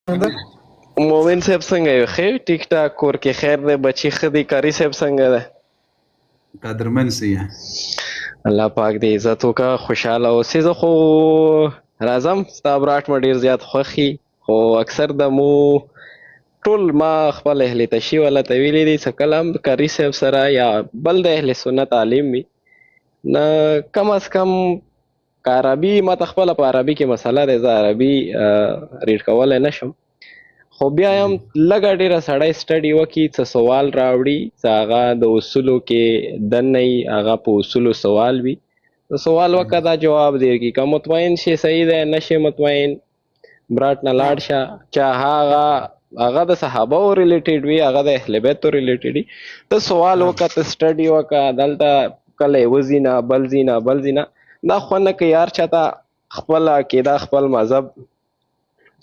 مومن صاحب څنګه یو ښه ټیک ټاک کور کې خیر دی بچی ښه دی کاري صاحب څنګه دی قدرمن سي الله پاک دې عزت وکړه خوشحاله اوسې زه خو راځم ستا براټ مې ډېر زیات خوښي خو اکثر د مو ټول ما خپل اهل تشي والا ته ویلي دي څه کله هم کاري صاحب سره یا بل د اهل سنت عالم وي نه کم از کم که عربي ما ته خپله په عربي کې مسله دی زه عربي ریډ کولی نه شم خو بیا هم لږه ډېره سړی سټډي وکړي څه سوال راوړي څه هغه د اصولو کې دننه وي هغه په اصولو سوال وي سوال وکړه دا جواب دی کړي که مطمئن شي صحیح دی نه شي مطمئن براټ نه لاړ شه چا هغه د صحابو ریلیټډ وي هغه د اهل بیتو ریلیټډ وي ته سوال وکړه ته سټډي وکړه دلته کله یوه ځي نه بل ځي نه بل ځي نه دا خوند نه کوي هر چاته خپله عقیده خپل مذهب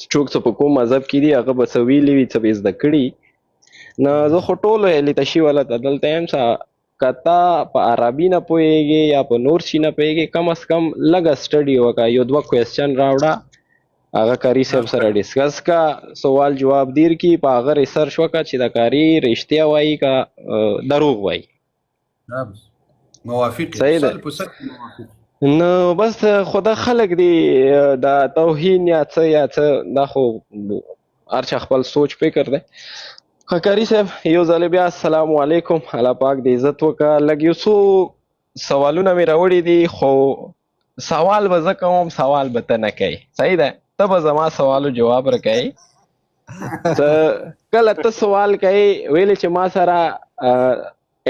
څوک څه په کوم مذهب کې دي هغه به څه ویلي وي څه به یې زده کړي نه زه خو ټولو اهل تشي والا ته دلته یم څه که تا په عربي نه پوهېږې یا په نور شي نه پوهېږې کم از کم لږه سټډي وکړه یو دوه کوېسچن راوړه هغه کاري صاحب سره ډسکس کا سوال جواب دیر کی په هغه ریسرچ وکړه چې د کاري رښتیا وایي که دروغ وایي موافق صحیح ده نو بس خدا خلق دی دا توهین یا څه دا خو هر چا خپل سوچ فکر دی کاري صاحب یو ځل بیا السلام علیکم الله پاک دې عزت وکړه لږ یو څو سوالونه مې راوړي دي خو سوال به زه کوم سوال به ته نه کوې صحیح ده ته به زما سوالو جواب راکوې کله ته سوال کوې ویلې چې ما سره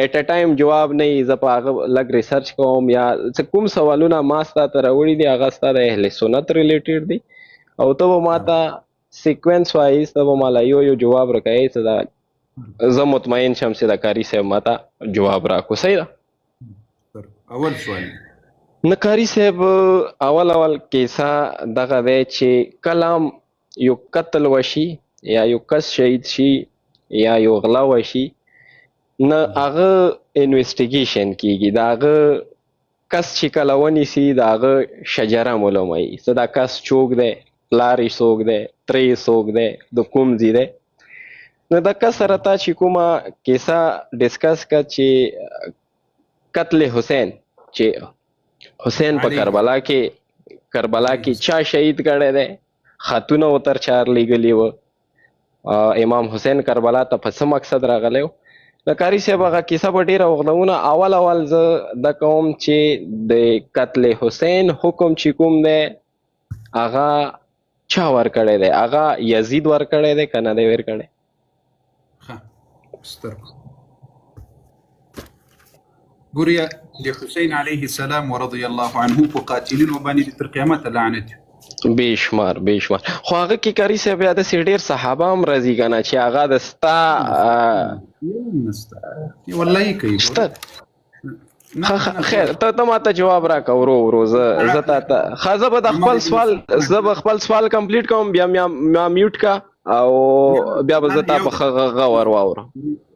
ایټ ا ټایم جواب نه وي زه په هغه لږ ریسرچ کوم یا کوم سوالونه ما ستا ته راوړي دي هغه ستا د اهل سنت ریلیټډ دي او ته به ما ته سیکوینس وایز ته به ماله یو جواب راکوې څه ده زه مطمئن شم چې د کاري صاحب ما ته جواب راکړو صحیح ده اول سوال نه کاري صاحب اول کیسه دغه دی چې کله یو قتل وشي یا یو کس شهید شي یا یو غلا وشي نه هغه انویسټیګیشن کیږي د هغه کس چې کله ونیسي د هغه شجره معلوموي څه دا کس څوک دی پلار یې څوک دی تره یې څوک دی د کوم ځای دی نو د کس سره تا چې کومه کیسه ډسکس کړه چې قتل حسین چې حسین په کربلا کې چا شهید کړی دی خاتونه ورته چار لیږلي وه امام حسین کربلا ته په څه مقصد راغلی و د کاري صاحب هغه کیسه به ډېره وغږونه اول زه دا کوم چې د قتل حسین حکم چې کوم دی هغه چا ورکړی دی هغه یزید ورکړی دی که نه دی ورکړی ګوریا د حسین علیه السلام ورضی الله عنه په قاتلینو باندې تر قیامت لعنت بېشمار خو هغه کې کاري صاحب یا داسې ډېر صحابه هم راځي که نه چې هغه د ستا والله کوي خیر ته ما ته جواب راکړه ورو زه تا ته زه به خپل سوال کمپلیټ کوم بیا ما میوټ کا او بیا به زه تا په ښه غور واورم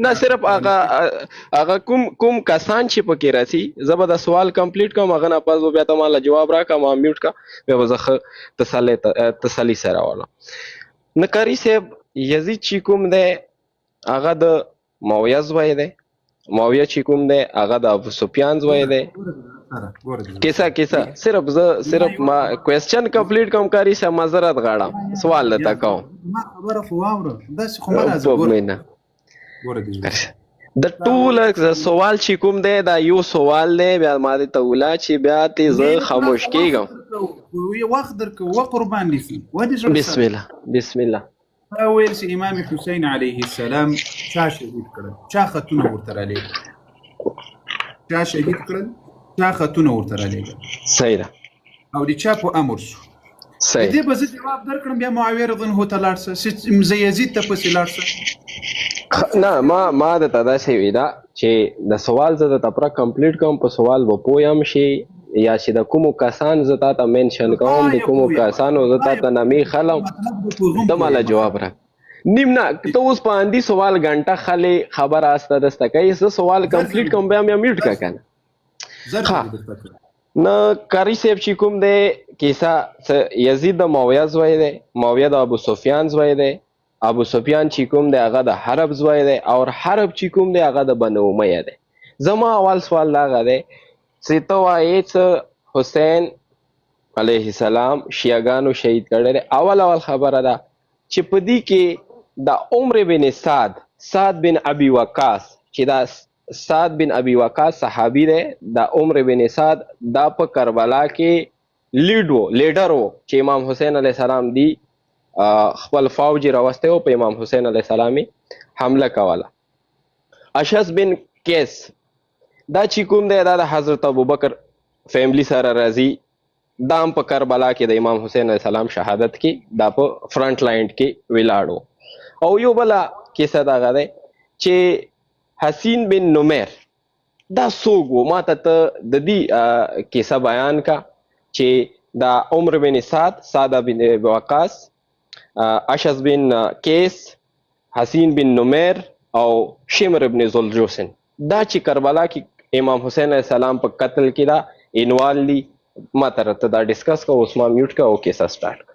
نه صرف هغه کوم کسان چې پکې راځي زه به د سوال کمپلیټ کوم هغه نه پس به بیا ته ماله جواب راکړه ما میوټ کا بیا به زه ښه تسلي سره واورم نه کاري صاحب یزید چې کوم دی هغه د معاویه زوی دی معاویه چې کوم دی هغه د ابو سفیان زوی دی کیسه صرف ما کوېسچن کمپلیټ کوم کاري صاحب معذرت غواړم سوال درته کوم د ټول سوال چې کوم دی دا یو سوال دی بیا ما دې ته وله چې بیا ته زه خاموش کېږم بسم الله ویل چې امام حسین علیه السلام چا شهید کړل چا خطونه ورته رالیږل صحیح ده او د چا په امر شو صحیح دې به زه جواب درکړم بیا معاویه رضی الله ته لاړ شه زه یزید ته پسې لاړ شه نه ما درته داسې وي دا چې د سوال زه درته پوره کمپلیټ کوم په سوال به پوه هم شي یا چې د کومو کسان زه تا ته مینشن کوم د کومو کسانو زه تا ته نامې خلم ته ماله جواب را نیم نه ته اوس په اندي سوال غنټه خلې خبر آسته دسته کوي زه سوال کمپلیټ کوم بیا مې میوټ کا کنه نه قاری صاحب چې کوم دی کیسه یزید د معاویه زوی دی، معاویه د ابو سفیان زوی دی، ابو سفیان چې کوم دی هغه د حرب زوی دی، او حرب چې کوم دی هغه د بنو امیه دی. زما اول سوال دغه دی چې ته وایې چې حسین علیه السلام شیعګانو شهید کړی دی. اول خبره ده چې په دې کې د عمر بن سعد بن ابي وقاص چې دا سعد بن ابي وقاص صحابي دی، د عمر بن سعد دا په کربلا کې لیډر وو چې امام حسین علیه السلام دی خپل فوج راوستی و، په امام حسین علیه السلام حمله کوله. اشعث بن قیس دا چې کوم دی دا د حضرت ابوبکر فیملی سره راځي، دا هم په کربلا کې د امام حسین علیه السلام شهادت کې دا په فرنٹ لاین کې ولاړو. او یو بله کیسه دغه دی چې حسین بن نمیر دا څوک و؟ ما ته ته د دې کیسه بیان کا چې دا عمر بن سعد بن وقاص، اشعث بن قیس، حسین بن نمیر او شمر ابن ذوالجوشن دا چې کربلا کې امام حسین علیه السلام په قتل کې دا انوال دي. ما ته دا ډسکس کو، اوس ما میوټ کا او کیسه سٹارټ کا.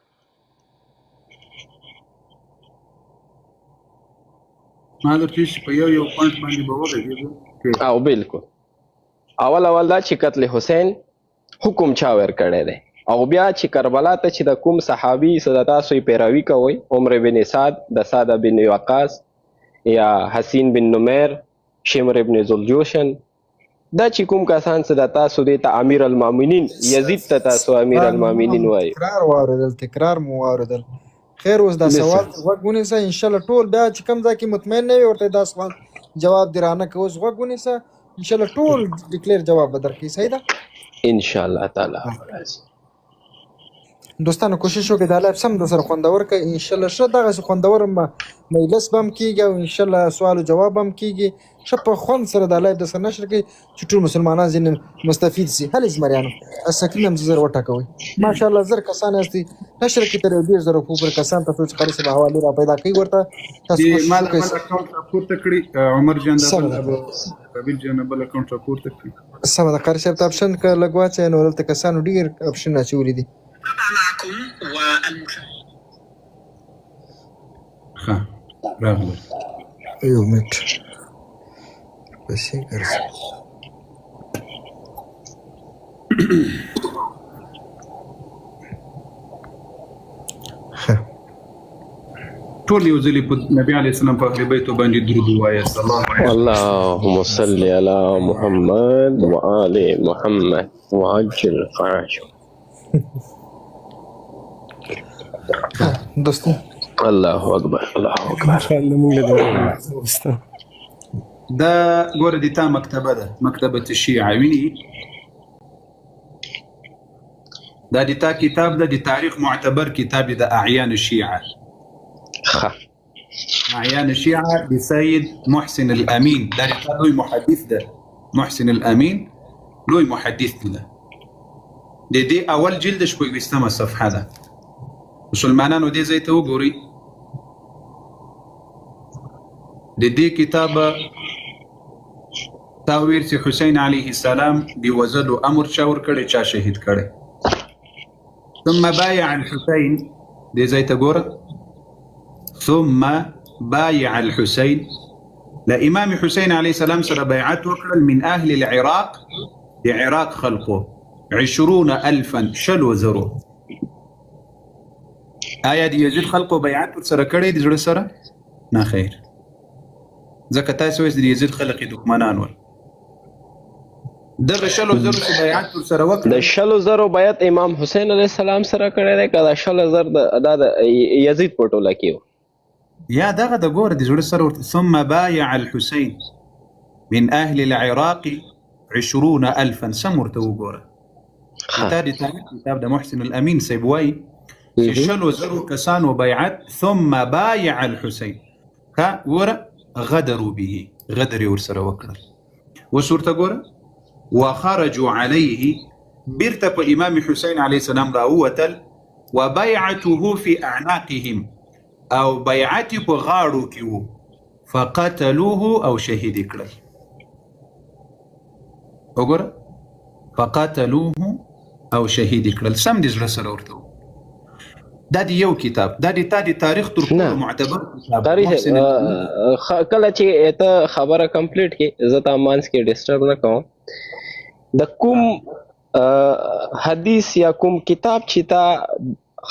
ما درته په یو پوینټ باندې به وغږېږو. او بالکل اول دا چې قتل حسین حکم چا ورکړی دی، او بیا چې کربلا ته چې د کوم صحابي څه د تاسو یې پیروي کوئ، عمر بن سعد، د سعد بن وقاص یا حسین بن نمیر، شمر ابن ذوالجوشن، دا چې کوم کسان څه د تاسو دی ته امیر المؤمنین یزید ته تاسو امیر المؤمنین وایي. تکرار مو واردل. خیر اوس دا سوال غوږ ونیسه ان شاء الله ټول بیا چې کوم ځای کې مطمئن نه وي ورته دا سوال جواب دی رانه که اوس غوږ ونیسه ان شاء الله ټول ډیکلیر جواب به درکړي. صحیح ده ان شاء الله تعالی. دوستانو کوشش وکړئ دا لایف سم د سره خوندور کړئ ان شاء الله. ښه دغسې خوندور مجلس به هم کېږي او ان شاء الله سوال و جواب هم کېږي. ښه په خوند سره دا لایف د سره نشر کړئ چې ټول مسلمانان ځینې مستفید سي. هلې زمریانو اسکرین هم زر وټاکوئ. ماشاءالله زر کسان یاستئ نشر کې تر 1.5 پورې کسان تاسو چې قاري صاحب حوالې را پیدا کوي ورته تاسو کوشش وکړئ. پورته کړي عمر جان د قابل جان بل اکاونټ پورته کړي. سمه ده قاري صاحب ته اپشن که لږ واچوئ نو دلته کسانو ډېر اپشن اچولي دي. معكم والمشاهد راغله یو منټ بسې ګرځي. ټول یو ځلې په نبی علیه السلام په اهل بیتو باندې درود ووایاست. اللهم صل علی محمد وآل محمد وعجل فرجهم. دوستو الله اکبر الله اکبر. دا ګوره د تا مکتبه ده، مکتبه الشیعه ویني. دا د تا کتاب ده، د تاریخ معتبر کتاب د اعیان الشیعه. اعیان الشیعه بسید محسن الامین. دا د تا لوی محدث ده، محسن الامین لوی محدث ده. د دې اول جلد شپږویشتمه صفحه ده. مسلمانانو دې ځای ته وګورئ. د دې کتاب تا ویل چې حسین علیه السلام د وژلو امر چا ورکړی، چا شهید کړی. ثم بايع الحسين، دې ځای ته ګوره. ثم بايع الحسين، لامام حسين عليه السلام سره بیعت وکړل من اهل العراق، د عراق خلقو 20,000 شلو زرو. آیا د یزید خلقو بیعت ورسره کړی د زړه سره؟ نه خیر، ځکه تاسو وایئ د یزید خلق یې دښمنان ول. دغه شلو زرو چې بیعت ورسره وکړل، د شلو زرو بیعت امام حسین علیه السلام سره کړی دی که د شلو زر د یزید په ټوله کې و؟ یا دغه د ګوره د زړه سره ورته. ثم بايع الحسين من اهل العراق 20,000 سم ورته وګوره. دا د تاریخ کتاب د محسن الامین صاحب وایي چې شلو زرو کسانو بیعت. ثم بايع الحسين ها ګوره غدروا به، غدر یې ورسره وکړل. اوس ورته ګوره وخرجوا عليه، بیرته په امام حسین علیه السلام راووتل. وبیعته في اعناقهم، او بیعت په غاړو کې وو. فقتلوه، او شهید کړل. وګوره فقتلوه او شهید کړل. سم دې زړه سره ورته دا دی یو کتاب، دا دی تا دی تاریخ تر ټولو معتبر کتاب. قاری صاحب کله چې ته خبره کمپلیټ کې زه تا مانس کې ډسټرب نه کوم، د کوم حدیث یا کوم کتاب چې تا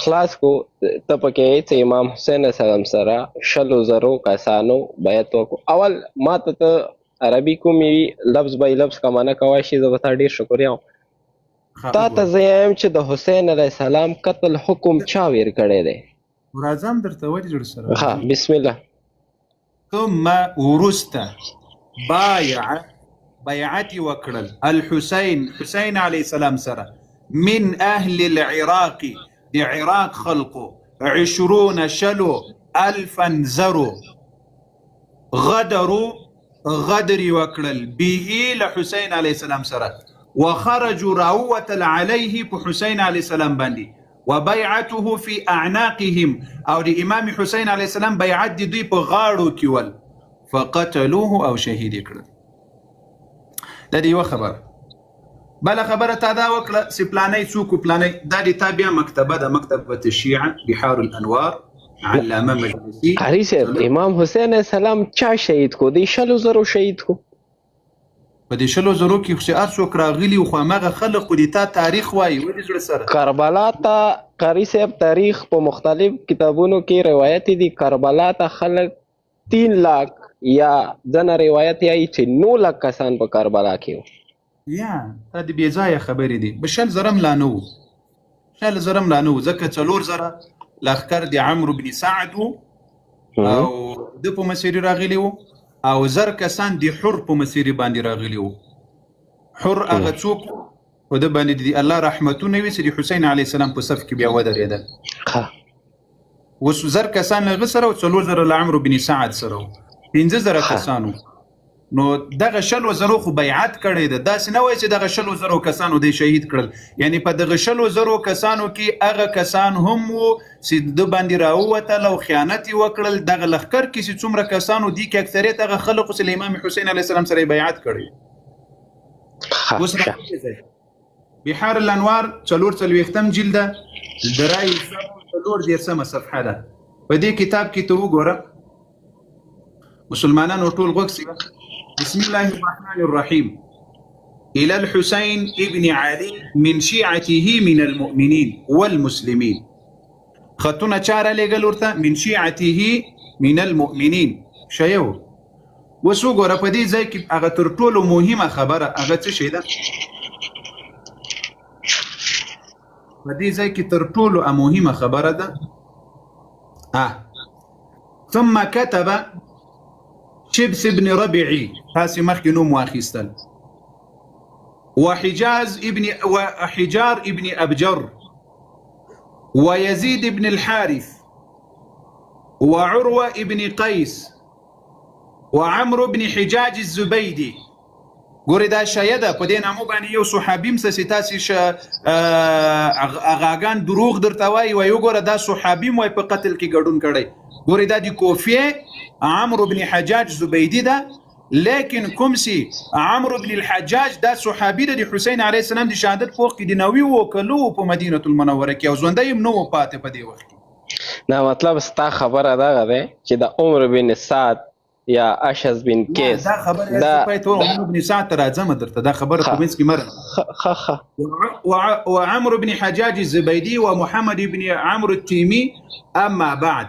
خلاص کو ته پکې چې امام حسین السلام سره 100,000 کسانو بیعت وکړو. اول ما ته عربي کومي لفظ به لفظ کا معنا کوای شي، زه به ډیر شکریا تا ته زم چې د حسین علیه السلام قتل حکم چا ویر کړی دی. راځم درته ولې جوړ سره. ها بسم الله. ثم ورسته بیعت وکړل حسین علیه السلام سره من اهل العراق، د عراق خلقو 20,000 زرو غدر وکړل به لحسین علیه السلام سره، وخرجوا راوتل عليه حسين عليه السلام باندي، وبيعته في اعناقهم او د امام حسين عليه السلام بیعت دوی په غاړو کې ول، فقتلوه او شهید کړل. دا دی یو خبر. بل خبره تا دا وکړه سی پلانې څوک پلانې دا دی تابع مکتبه د مکتبه الشيعه بحار الانوار علامه مجلسي. قاری صاحب امام حسین السلام چا شهید کو دی 100,000 شهید کو په دې 100,000 کې خو هر څوک راغلي خو هغه خلک خو د تا تاریخ وایي ولې زړه سره. کربلا ته قاری صاحب تاریخ په مختلف کتابونو کې روایت دي، کربلا ته خلک 3 لاک یا ځنه روایت یې چې 9 لاک کسان په کربلا کې یا دا د بې ځایه خبرې دي. بشل زرم لا نو ځکه 4,000 لښکر د عمرو بن سعد او د په مسیري راغلي وو، او 1000 کسان د حر په مسیري باندې راغلي وو. حر هغه څوک او د باندې د الله رحمتونه وي چې د حسین علیه السلام په صف کې بیا ودرېدل. اوس 1000 کسان هغه سره او 4,000 له عمرو بن سعد سره 15,000 کسانو. نو دغه 100,000 خو بیعت کړی ده، داسې نه وایي چې دغه 100,000 کسانو دی شهید کړل. یعنی په دغه 100,000 کسانو کې هغه کسان هم وو چې د باندې راووتل او خیانت وکړل. دغه لښکر کې چې څومره کسانو دي کې اکثریت هغه خلکو چې امام حسین علیه السلام سره بیعت کړی. اوس بحار الانوار 44 جلده درای 4 صفحه ده. په دې کتاب کې ته وګوره مسلمانانو ټول غوښتي. بسم الله الرحمن الرحيم. إلى الحسين ابن علي من شيعته من المؤمنين والمسلمين. خطونا چاره لګل ورته من شيعته من المؤمنين شيو. وسو ګوره په دې ځای کې هغه تر ټولو مهمه خبره هغه څه شي ده؟ په دې ځای کې تر ټولو مهمه خبره ده ثم كتب شبس ابن ربيعي هاسي مخکې نوم واخیستل، وحجار ابن أبجر، ويزيد ابن الحارث، وعروة ابن قيس، وعمرو بن حجاج الزبيدي. ګورې دا شایده په دې نامو باندې یو صحابي مسه تاسې اغاګان دروغ درته وایي وایي وګوره دا صحابي مو په قتل کې ګډون کړی. ګورې دا د کوفیه عمرو بن حجاج زبیدي ده، لیکن کوم سي عمرو بن الحجاج دا صحابي د حسین علیه السلام د شهادت فوق کې د نوي وکلو په مدینه المنوره کې او ژوندی هم نه و پاتې په دې وخت کې. نه مطلب ستا خبره دغه دی چې د عمر بن سعد یا اشعث بن قیس دا خبره د عمرو بن سعد ته راځم درته دا خبره په منځ کې مره وعمرو بن حجاج الزبيدي ومحمد بن عمرو التيمي. اما بعد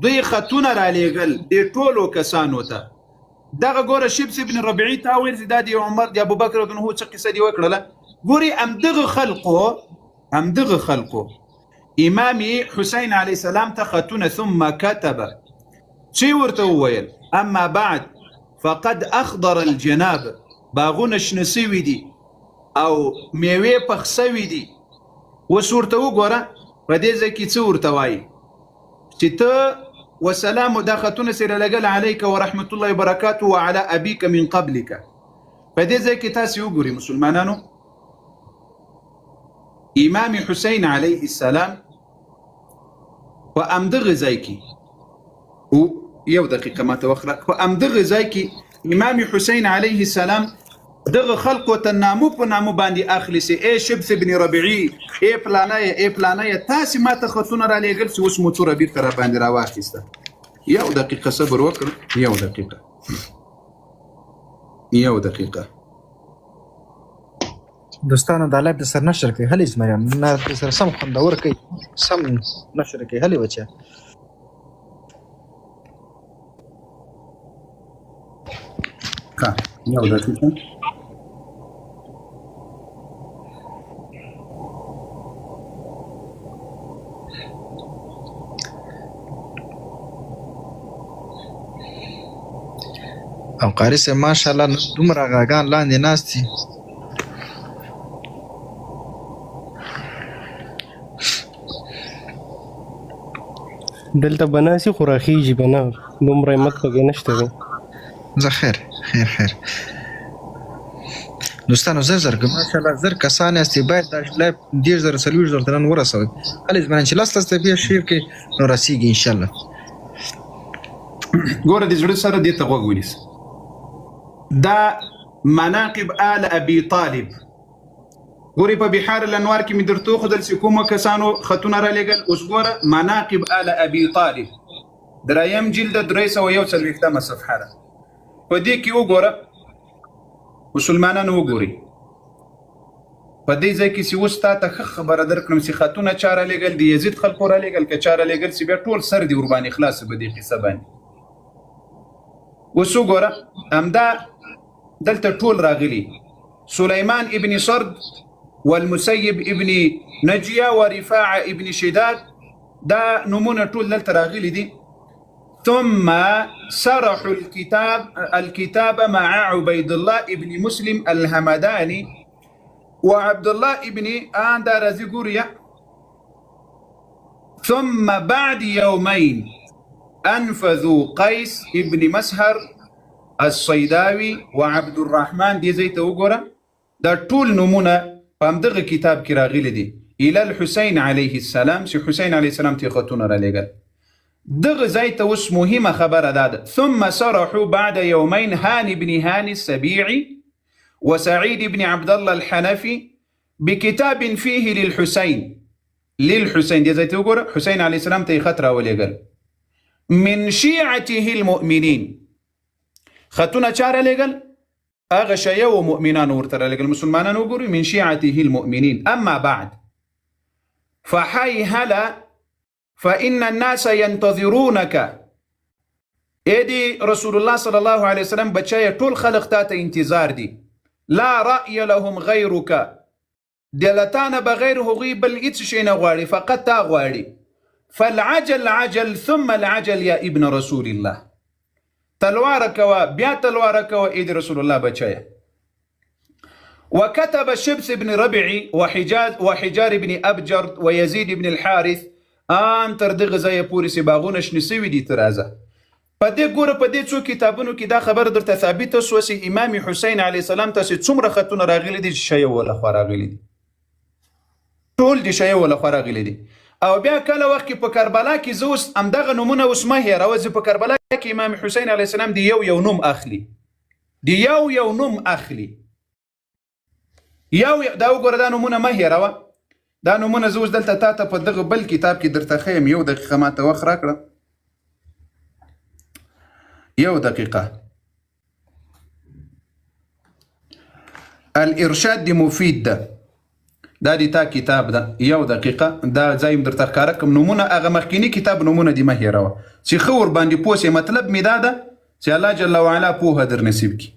دوی خطونه را لېږل د ټولو کسانو ته. دغه ګوره شبس ابن ربيعي ته ویل چې دا د عمر د ابوبکر رضی الله عنه څه قصه دی وکړله. ګوري همدغه خلقو امام حسین علیه السلام ته خطونه ثم كتب چې ورته وویل اما بعد فقد اخضر الجناب، باغونه شنه سوي دي او میوې پخ سوي دي. اوس ورته وګوره په دې ځای کې څه ورته وایي چې ته وسلام دا خطونه سره لګل علیک ورحمت الله وبرکاته وعلى ابيك من قبلك. په دې ځای کې تاسو وګورئ مسلمانانو امام حسین علیه السلام په امدغه ځای کې یو دقیقه ما ته وخره په امدغه ځای کې امام حسین علیه السلام دغه خلقو ته نامو په نامو باندې اخلي سي ای شبث ابن ربيعي ای پلانه تاسو ما ته خطونه را لېږل چې اوس مو څو ربیر تر باندې راواخیسته. یو دقیقه صبر وکړه، یو دقیقه دوستانو د لایف د سر نشر کوي هلې زمریان نه د سر سم خوندور کوي سم نشر کوي هلې بچا ښه یو دقیقه او قاری سه ماشاءالله دومره غاګان لاندې ناستي دلته بناسي خو راخیږي بنا دومره مت پکې نشته دی. زه خیر دوستانو زر ماشاءالله زر کسان استي باید د لایف 10040 تنن ورسوي هلې زمریان چې لاس ته شیر کې نو راسیږي ان شاء الله. ګوره د زړه سره دې ته غوږ ونیسه. دا مناقب آل ابي طالب ګوري په بحار الانوار کې مې درته وښودل چې کومو کسانو خطونه را لېږل. اوس ګوره مناقب آل ابي طالب دریم جلد 341 صفحه ده. په دې کې وګوره مسلمانانو وګوري په دې ځای کې چې اوس تا ته ښه خبره درکړم چې خطونه چا را لېږل د یزید خلکو را لېږل که چا را لېږل چې بیا ټول سر دې ورباندې خلاص په دې قصه باندې. اوس وګوره همدا دلته ټول راغلي سليمان ابن سرد والمسيب ابن نجية ورفاعة ابن شداد دا نمونه ټول دلته راغلي دي. ثم سرحوا الكتاب مع عبيد الله ابن مسلم الهمداني وعبد الله ابن آندارزي قوريا. ثم بعد يومين أنفذوا قيس ابن مسهر الصيداوي وعبد الرحمن دي زي توقورا دا طول نمونه فامدغ كتاب كراغيل دي إلى الحسين عليه السلام سي حسين عليه السلام تيخطون راليقل دغ زي توس مهمة خبر داد. ثم صرحوا بعد يومين هاني بن هاني السبيعي وسعيد بن عبد الله الحنفي بكتاب فيه للحسين دي زي توقورا حسين عليه السلام تيخط راوليقل من شيعته المؤمنين خطونه چاره لګل اغه شیعه و مؤمنان ورته لګل مسلمانان وګوري من شيعته المؤمنين. اما بعد فحي هلا فإن الناس ينتظرونك ايدي رسول الله صلى الله عليه وسلم بچای ټول خلق ته انتظار دي. لا رأي لهم غيرك دلتان بغیر هغوی بل هیڅ شي نه غواړي فقط تا غواړي. فالعجل عجل ثم العجل يا ابن رسول الله تلوار كوا بيا تلوار كوا ايد رسول الله بچايا. وكتب شبث بن ربيعي وحجار بن أبجر ويزيد بن الحارث ان تر دغه ځای پورې سي باغونه شنه سوي دي ترازه. په دې ګوره په دې څو کتابونو کې دا خبر درته ثابته سوه چې امام حسین علیه السلام ته څومره خطونه راغلي دي چې شیعه وله خوا راغلي دي ټول د شیعه وله خوا راغلي دي. او بیا کله وخت کې په کربلا کې زه اوس همدغه نومونه اوس مه هېروه چې په کربلا کې امام حسین علیه السلام د یو نوم اخلي دا وګوره دا نومونه مه هېروه. دا نومونه زه اوس دلته تا ته په دغه بل کتاب کې درته ښیم. یو دقیقه ماته وخت راکړه یو دقیقه. الارشاد دی مفید ده دا دی تا کتاب ده. یو دقیقه دا ځایم درته ښکاره کړم نومونه هغه مخکینی کتاب نومونه دې مه هېروه چې ښه ورباندې پوه سې. مطلب مې دا ده چې الله جل وعلا پوهه در نصیب کړي.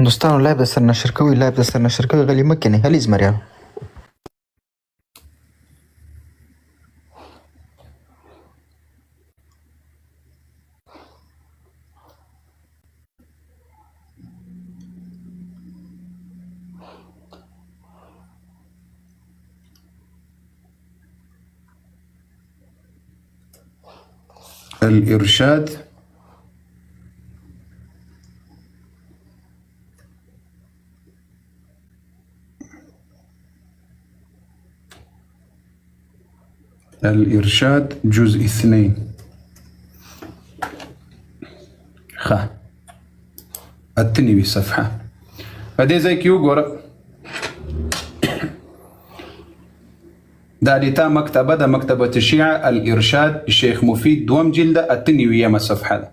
دوستانو لایف د سر نشر کوي غلی مه کینئ هلې زمریان. الارشاد الإرشاد جزء 2 التنوي صفحة فدي زي كيو غورا دا ديتا مكتبة دا مكتبة الشيعة الإرشاد الشيخ مفيد دوم جلدة التنوي يما صفحة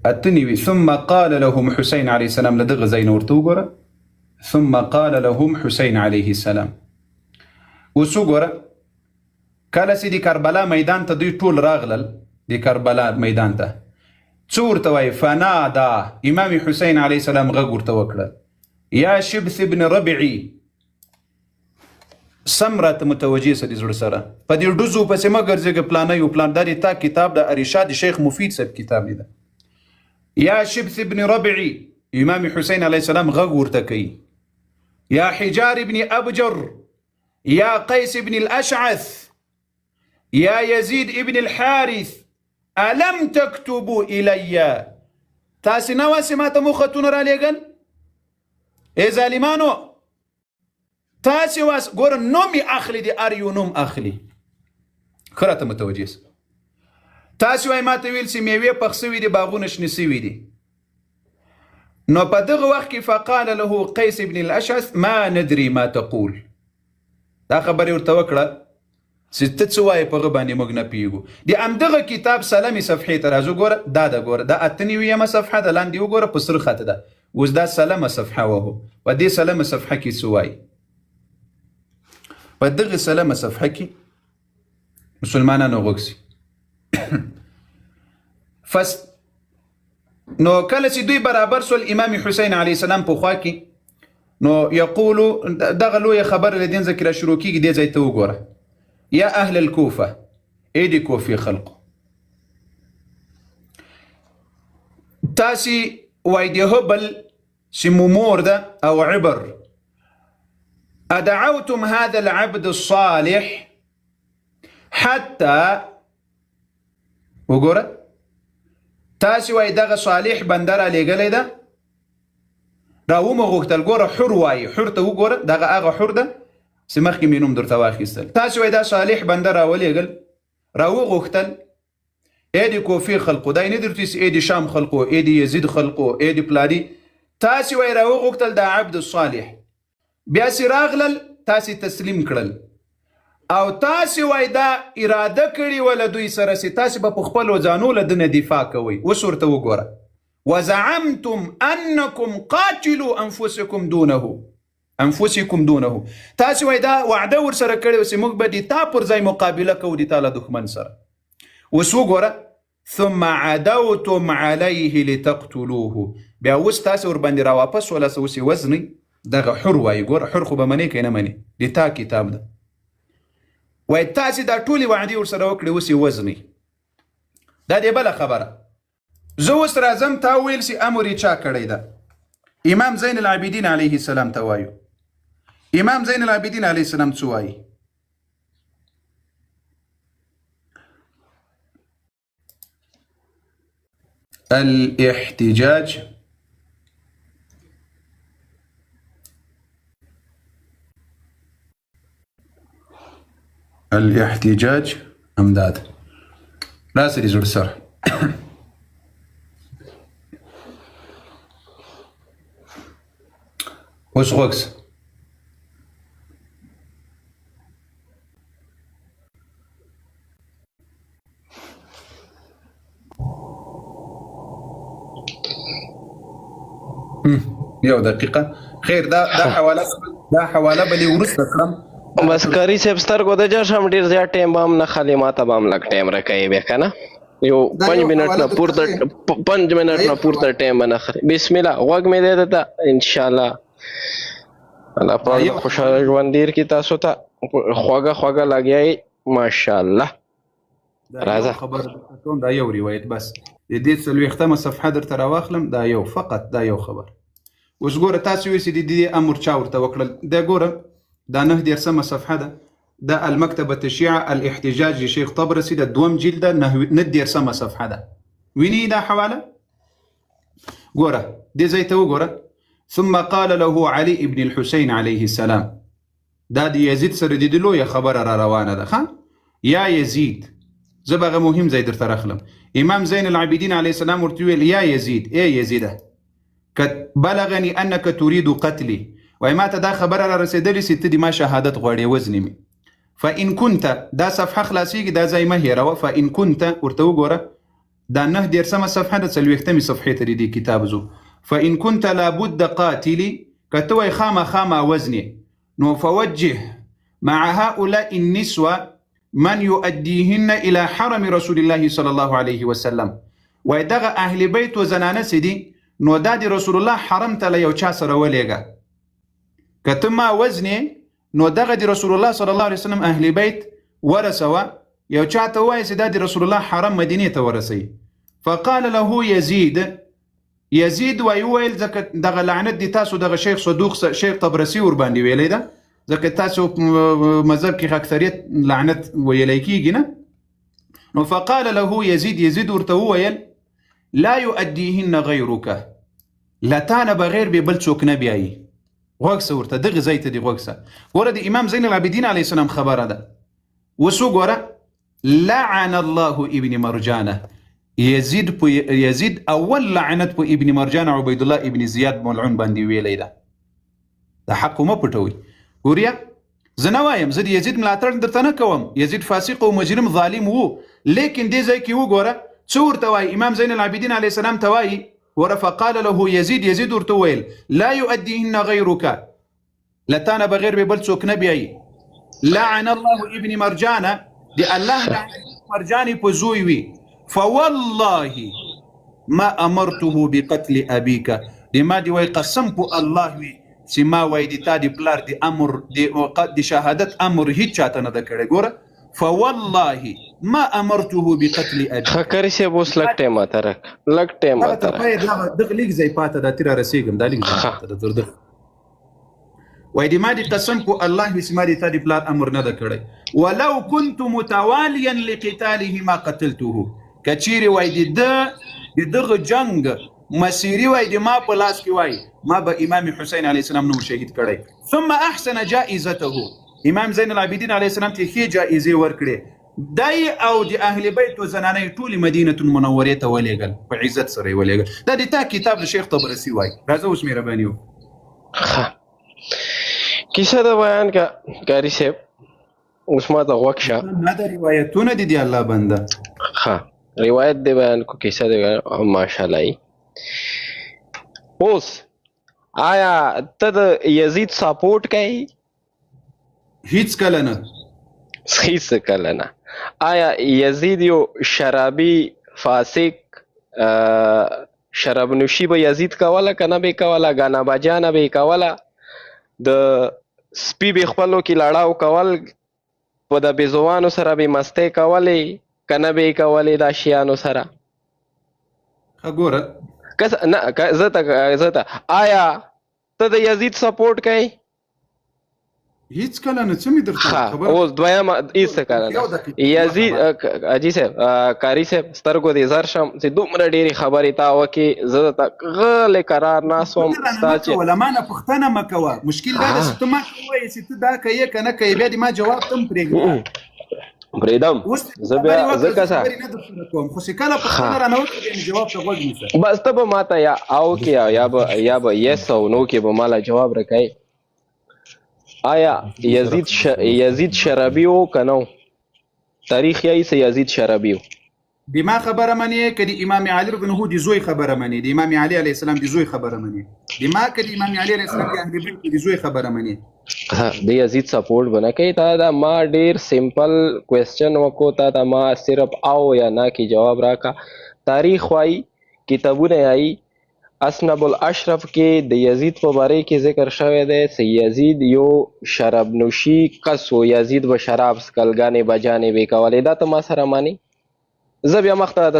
التنوي ثم قال لهم حسين عليه السلام لدغ زي نورتو غورا ثم قال لهم حسين عليه السلام وسو غورا کله چې د کربلا میدان ته دوی ټول راغلل د کربلا میدان ته څو ورته وایي فنادا امام حسین علیه السلام غږ ورته وکړه یا شبث ابن ربعي سم راته متوجه سه د زړه سره په دې ډوزو پسې مه ګرځېږه پلانه یو پلان دا تا کتاب د ارشاد شیخ مفید صاحب کتاب دی یا شبث ابن ربعي امام حسین علیه السلام غږ ورته کوي یا حجار ابن ابجر یا قیس ابن الاشعث يا يزيد ابن الحارث ألم تكتبوا إلي تاسي نواسي ما تموختون راليغن إيه ظالمانو تاسي واس قول نومي أخلي دي أريو نوم أخلي خرات متوجيس تاسي واي ما تويل سي ميوي پخسوي دي باغونش نسيوي دي نو بدغ وقت فقال له قيس ابن الأشعث ما ندري ما تقول دا خبري ورتوكرا ست څه وایي په هغه باندې موږ نه پوهېږو د همدغه کتاب سلمې صفحې ته راځو ګوره ګوره دا 98مه صفحه ده لاندې وګوره په سره خط ده اوس دا سلمه صفحه وهو په دې سلمه صفحه کې څه وایي په دغه سلمه صفحه کې مسلمانانو غوږ سي نو کله چې دوی برابر سول امام حسین علیه السلام په خوا کې نو یقولو دغه لویه خبره له دین ذکر شروع کېږي دې ځای ته وګوره يا أهل الكوفة إيدي كوفي خلق تاسي وايدي هبل سمومور ده أو عبر أدعوتم هذا العبد الصالح حتى وقرأ تاسي وايدغ صالح بندر لغلي ده راو مغوكتل قرأ حر واي حر تو قرأ دغ آغا حر ده سمخ کې مینوم درته واخیستل تاسو وای دا صالح بنده راولېږل راوغوښتل ای د کوفي خلقو دا نه درته ای د شام خلقو ای د یزید خلقو ای د پلادي تاسو وای راوغوښتل دا عبد الصالح بیا سي راغلل تاسو تسلیم کړل او تاسو وای دا اراده کړی ول دوی سره سي تاسو په خپل ځانو له دنه دفاع کوي اوس ورته وګوره وزعمتم انکم قاتلوا انفسکم دونه تاسو وای دا وعده ور سره کړو چې موږ به د تا پر ځای مقابله کوو د تعالی دښمن سره اوس وګوره ثم عدوتم عليه لتقتلوه بیا اوس تاسو ور باندې را واپس ولا سوسي وزني دغه حر وای ګوره حر خو به منی کنه منی د تا کتاب ده وای تاسو دا ټولي وعده ور سره وکړي اوس وزني دا دی بل خبره زه اوس راځم تا ویل سي امر یې چا کړی ده امام زین العابدین علیه السلام ته وایو امام زين العابدين عليه السلام تسواي الاحتجاج امداد راسل يزور السر وش غوكس یو دقیقه خیر دا حواله بلی ورسته کړم بس کاری صاحب سترګو د جا شم ډیر زیات ټایم بام نه خالی ماته بام لګ ټایم راکې به کنه یو 5 منټ نه پورته ټایم نه خري بسم الله وګ مې ده ته ان شاء الله الله پاک خوشاله ژوند دیر کی تاسو ته خوګه لګیای ماشاء الله راځه خبر کوم دا یو روایت بس د دې څلوېښتمه صفحه درته راواخلم دا یو فقط دا یو خبر اوس ګوره تاسو وایئ چې د دې امر چا ورته وکړل دا ګوره دا 9 صفحه ده دا المكتبة الشيعة الاحتجاج لشيخ طبرسي ده دوم جلده 9 صفحه ده ویني دا حواله ګوره دې ځای ته وګوره ثم قال له علي ابن الحسين عليه السلام دا د یزید سره د لوی خبره را روانه ده یا یزید زه به هغه مهم ځای درته راخلم. امام زین العابدین علیه السلام ورته ویل یا یزید ای یزیده بلغني انك تريد قتلي وای ما ته دا خبره را رسیدلې چې ته د ما شهادت غواړې وزنې مې. فان كنت دا صفحه خلاصیږي دا ځای مه هېروه. فان كنت ورته وګوره دا 9 صفحه د 40 صفحې ته د کتاب زو. فان كنت لابد قاتلي که ته وای خامخا وزنې نو فوجه مع هؤلاء النسوه من يؤديهن الى حرم رسول الله صلى الله عليه وسلم. وای دغه اهل بیت و زنانه سدي نو دا د رسول الله حرم ته له یو چا سره ولېږه. که ته ما وزنې نو دغه د رسول الله صلی الله علیه وسلم اهل بیت ورسوه یو چا ته وایي چې دا د رسول الله حرم مدینې ته ورسوي. فقال له یزید ویل ځکه دغه لعنت دی تاسو دغه شیخ صدوق شیخ طبرسی ور باندې ویلی ده ځکه تاسو مذهب کې اکثریت لعنت ویلی کېږي نه. نو فقال له یزید ورته وویل لا يؤديهن غيرك لتانه بغیر به بل څوک نه بیایي. غوږ ورته دغه ځای ته دی غوږ ګوره د امام زین العابدین علیه السلام خبره ده. وسو ګوره لعن الله ابن مرجانه یزید اول لعنت په ابن مرجانه عبید الله ابن زیاد ملعون باندې ویلی ده. د حق مه پټوئ. ګوریا زه نه وایم زه د یزید ملاتړ درته نه کوم. یزید فاسق او مجرم ظالم وو لیکن دې ځای کې وګوره څه ورته وایي امام زین العابدین علیه السلام ته وایي فقال له یزید ورته ویل لا يؤديهن غيرك لتانه بغیر به بل څوک نه بیایي. لعن الله ابن مرجانه دی الله مرجاني په زوی وي. فوالله ما امرته بقتل ابيك دی ما دی وای قسم په الله وي چې ما وای دی تا دی پلار دی امر دی شهادت امر هیڅ چاته نه ده کړی. ګوره فوالله ما امرته بقتل ابي. خکر شه بوس لګ ټیمه ترک لګ ټیمه ترک دغه لیک ځای پاته د تیر رسیدم د لیک ځای د تر دغه وای دی ما دی قسم په الله چې ما دی تا دی پلار امر نه ده کړی. ولو كنت متواليا لقتاله ما قتلته کچيري وای دی دغه جنگ مسیری وای دی ما په لاس کې وای ما به امام حسین علیه السلام نو شهید کړی. ثم احسن جائزته امام زین العابدین علیه السلام ته ښې جایزې ورکړې. دای او د اهل بیت و زنانې ټولې مدینه المنورې ته ولېږل په عزت سره یې ولېږل. دا د تا کتاب د شیخ طبرسی وای. راځه اوس مهرباني وکړه کیسه د بیان کا قاری صاحب اوس ما ته غوږ شه. نه د روایتونه دي الله بنده. روایت دی بیان کو کیسه دی ماشاءالله. اوس آیا ته د یزید سپورټ کوي؟ هیڅ کله نه. هیڅ کله نه. آیا یزید یو شرابی فاسق شراب نوشی به یزید کوله کنه به کوله غانا باجانه به کوله د سپی به خپلو کې لړاو کول په د بيزوانو سره به مسته کولې کنه به کولې د شیانو سره. وګوره کس نه زته آیا ته د یزید سپورټ کوي؟ هیڅ کله نه. څه مې درته خبر اوس دویمه هیڅ کله نه. یزید اجي صاحب قاری صاحب سترګو دې زر شم چې دومره ډېرې خبرې تا وکې زه ته غلې قرار ناسوم ستا چې ولما نه پوښتنه مه کوه. مشکل دا ده چې ته ما ووایې چې ته دا کوې که نه کوې بیا دې ما جواب ته هم پرېږدم زه بیا ځکه څه خو چې کله پوښتنه رانه وکړې جواب ته غوږ نیسه. بس ته به ما ته یا او کې یا به یس او نو کې به مالا جواب راکوې. آیا یزید شرابی و کنو؟ تاریخ یایی سه یزید شرابی و دی ما خبره منی که دی امام علی رضی الله دی زوی خبره منی دی امام علی علیه السلام دی زوی خبره منی دی ما که دی امام علی علیه السلام دی اهل بیت دی زوی خبره منی. دی یزید سپورټ بنا کوي. تا دا ما ډیر سمپل کوېسچن وکړو تا دا ما صرف او یا نه کی جواب راکا. تاریخ وای کتابونه یای اسنب الاشرف کې د یزید په باره کې ذکر شوی دی چې یزید یو شراب نوشی کس و. یزید به شراب سکلګانې بجانې به کولې. دا ته ما سره مانی؟ زه بیا مخته د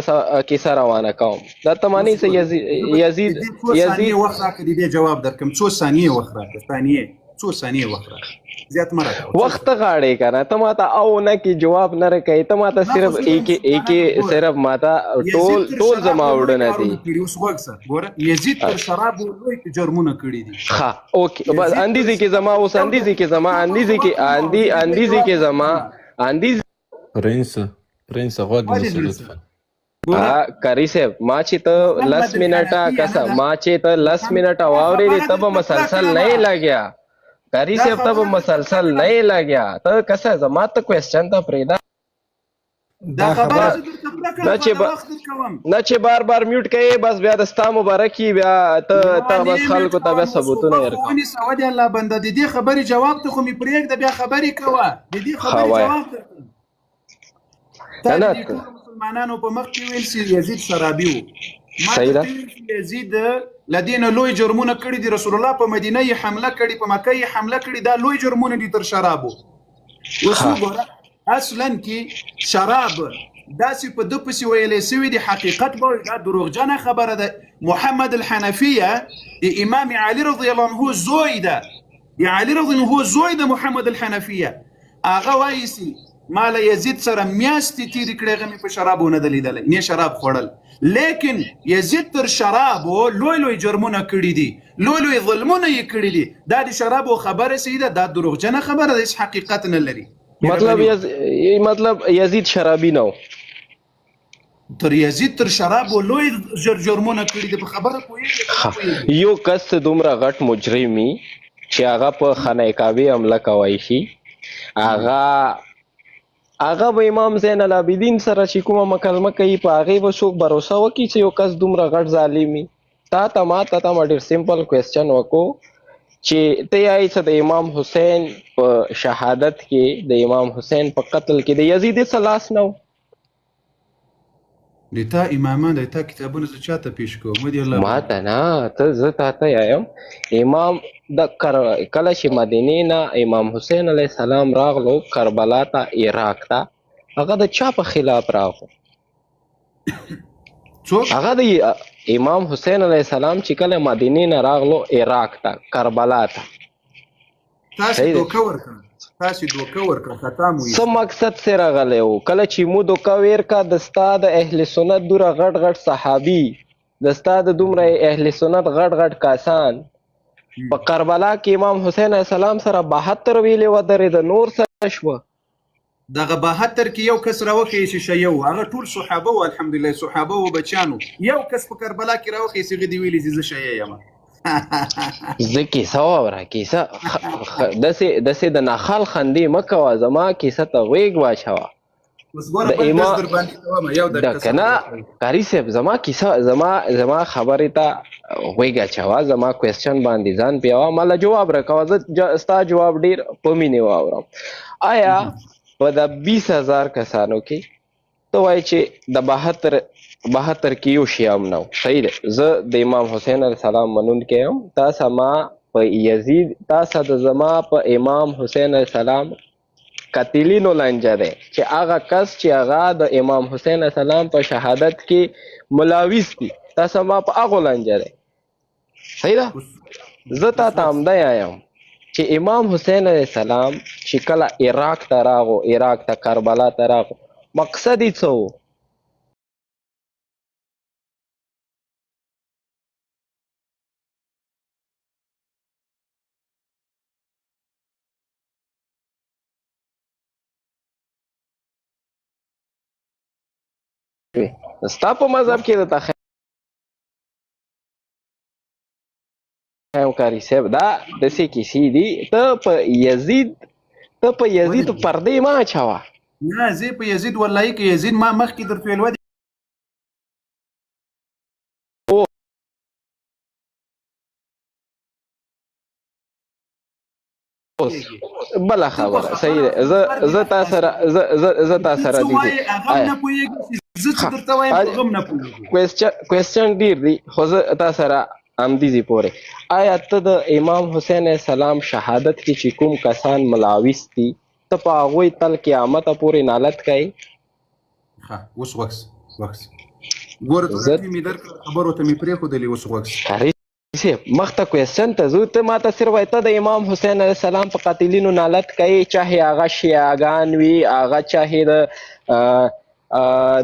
کیسه روانه کوم. دا ته مانی چې یزید وخت راکړه دې جواب درکم. 2 ثانیې وخت راکړه. 2 ثانیې وخت راکړه. زیات مره وخت غاړې کنه. ته ماته او نه کی جواب نه راکې. ته ماته صرف ایک صرف ماته ټول زما وړنه دي. اوس وګسه ګوره یزید پر شراب لوی جرمونه کړی دي. ها اوکې بس اندیزي کې زما اوس اندیزي کې زما اندیزي کې زما اندیزي پرنس غوږ نیسه لطفا. کاری صاحب ما چې ته 10 منټه کسه ما چې ته 10 منټه واورېدې ته به مسلسل نه یې لګیا. کاری صاحب ته به مسلسل نه یې لګیا. ته کسه زما ته کوېسچن ته پرېږده دا خبره نه چې بار بار میوټ کوي بس بیا د ستا مبارکي بیا ته بس خلکو ته بیا ثبوتونه ورکوه. سوا دی الله بنده د دې خبرې جواب ته خو مې پرېږده بیا خبرې کوه د دې خبرې جواب ته مسلمانانو په مخ کې ویل چې یزید شرابي و. صحیح ده. یزید لدینه لوی جرمونه کړي دي. رسول الله په مدینه یې حمله کړي په مکه یې حمله کړي. دا لوی جرمونه دي تر شرابو. اوس وګوره اصلا کې شراب داسې په ده پسې ویلی سوي دي حقیقت به دا دروغجنه خبره ده. محمد الحنفیه د امام علي رضی الله عنه زوی ده. د علي رضی الله عنه زوی ده محمد الحنفیه. هغه وایي چې ما له یزید سره میاشتې تېرې کړې هغه مې په شرابو نه ده لیدلی نه شراب خوړل. لیکن یزید تر شرابو لوی لوی جرمونه کړي دي لوی لوی ظلمونه یې کړي دي. دا د شرابو خبره صحیح ده دا دروغجنه خبره ده هېڅ حقیقت نه لري. مطلب یزید شرابي نه و. تر یزید تر شرابو لوی جرمونه کړي دي په خبره پوهېږي. یو کس دومره غټ مجرم وي چې هغه په خانه کعبې حمله کولی شي هغه به امام زین العابدین سره چې کومه مکالمه کوي په هغې به څوک بروسه وکړي چې یو کس دومره غټ ظالم وي. ما ډېر سمپل کوېسچن وکړو چې ته یایې څه د امام حسین په شهادت کې د امام حسین په قتل کې د یزید څه لاس نه و؟ د تا امامان د تا کتابونه زه چاته پیش کوم؟ ما ته نه زه تا ته یایم امام کله چې مدینې نه امام حسین علیه السلام راغلو کربلا ته عراق ته هغه د چا په خلاف راغلو؟ هغه د امام حسین علیه السلام چې کله مدینې نه راغلو عراق ته کربلا ته تاسې دوکه ورکړه څه مقصد سره راغلی و؟ کله چې مو دوکه ورکړه د ستا د اهل سنت دومره غټ غټ صحابي د ستا د دومره اهل سنت غټ غټ کسان په کربلا کې امام حسین علیه السلام سره 72 ویلې ودرېده نور څه شوه؟ دغه 72 کې یو کس راوخی چې شیو هغه ټول صحابه و الحمدلله صحابه و بچانو. یو کس په کربلا کې راوخی چې غدي ویلې چې زه شیه یم. زه کیسه واوره کیسه داسې د ناخال خندې مه کوه زما کیسه ته غوږ واچوه. کنه قاري صاحب زما کیسه زما خبرې ته غوږ اچوه زما کوېسچن باندې ځان پیوه ماله جواب راکوه زه ستا جواب ډېر په مینې واورم. آیا په د 20,000 کسانو کې ته وایې چې د 72 کې یو شی هم نه و؟ صحیح دی. زه د امام حسین علیه السلام منونکی یم. تاسو ما په یزید تاسو د زما په امام حسین علیه السلام قاتلینو لانجه دی چې هغه کس چې هغه د امام حسین علیه السلام په شهادت کې ملاوث دي تاسو ما په هغو لانجه دی. صحیح ده. زه تا ته همدا یم چې امام حسین علیه السلام چې کله عراق ته راغو عراق ته کربلا ته راغو مقصد یې څه و؟ ستا په مذهب کې د تخیم قاري صاحب دا داسې کیسې دي ته په یزید پردې مه اچوه. نه زه په یزید والله کې یزید ما مخکې درته ویل بله خبره صحیح ده. زه تا سره دي کوېسچن ډېر دي خو زه تا سره همدیزې پورې آیا ته د امام حسین علیه السلام شهادت کې چې کوم کسان ملاوث دي ته په هغوی تل قیامته پورې نالت کوې؟ اوس وکس ګوره ته مې درکړه خبرو ته مې پرېښودلې اوس وکس مخته کوېسچن ته ځو ته ماته صرف وایې ته د امام حسین علیه السلام په قاتلینو نالت کوې چاهې هغه شیعهګان وي هغه چاهې د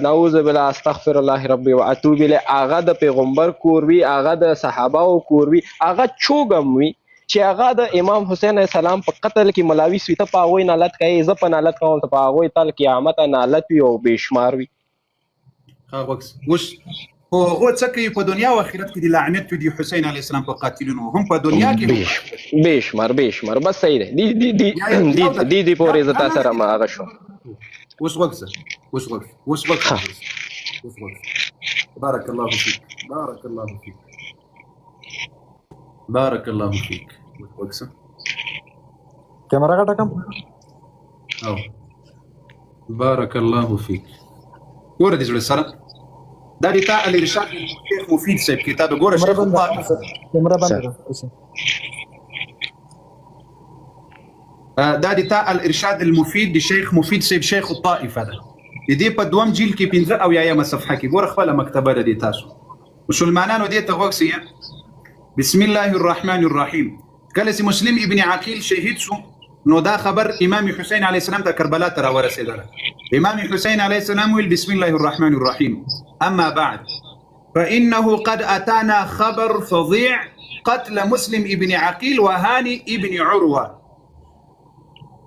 نعوذ بالله استغفر الله ربي واتوب الیه هغه د پیغمبر کور وي هغه د صحابهو کور وي هغه چوګ هم وي چې هغه د امام حسین علیه السلام په قتل کې ملاوي سوي، ته په هغوی نالت کوې، زه په نالت کوم، ته په هغوی تل قیامته نالت وي او بېشمار وي. ښه وکس اوس خو هغه څه کوي په دنیا او آخرت کې د لعنت وي د حسین علیه السلام په قاتلینو، هم په دنیا کې بېشمار بس صحیح دی. دی پورې زه تا سره هغه شوم. اوس وکس بارك الله فيك وکس کیمرا کا ټکم او بارك الله فيك. ګوره دې زړه سره دا د تا الارشاد شیخ مفید صاحب کتاب ګوره شیخ کیمرا بند کړه. دا د تا الارشاد المفید د شیخ مفید صاحب شیخ الطائفه ده، د دې په دوم جیل کې 15 او یایم صفحه کې ګوره خپل مکتبه ده. د تاسو مسلمانانو دې ته وکسیه بسم الله الرحمن الرحیم. کله چې مسلم ابن عقیل شهید شو نو دا خبر امام حسین علیه السلام ته کربلا ته راورسېدله. امام حسین علیه السلام ویل بسم الله الرحمن الرحیم اما بعد فانه قد اتانا خبر فظيع قتل مسلم ابن عقیل وهاني ابن عروه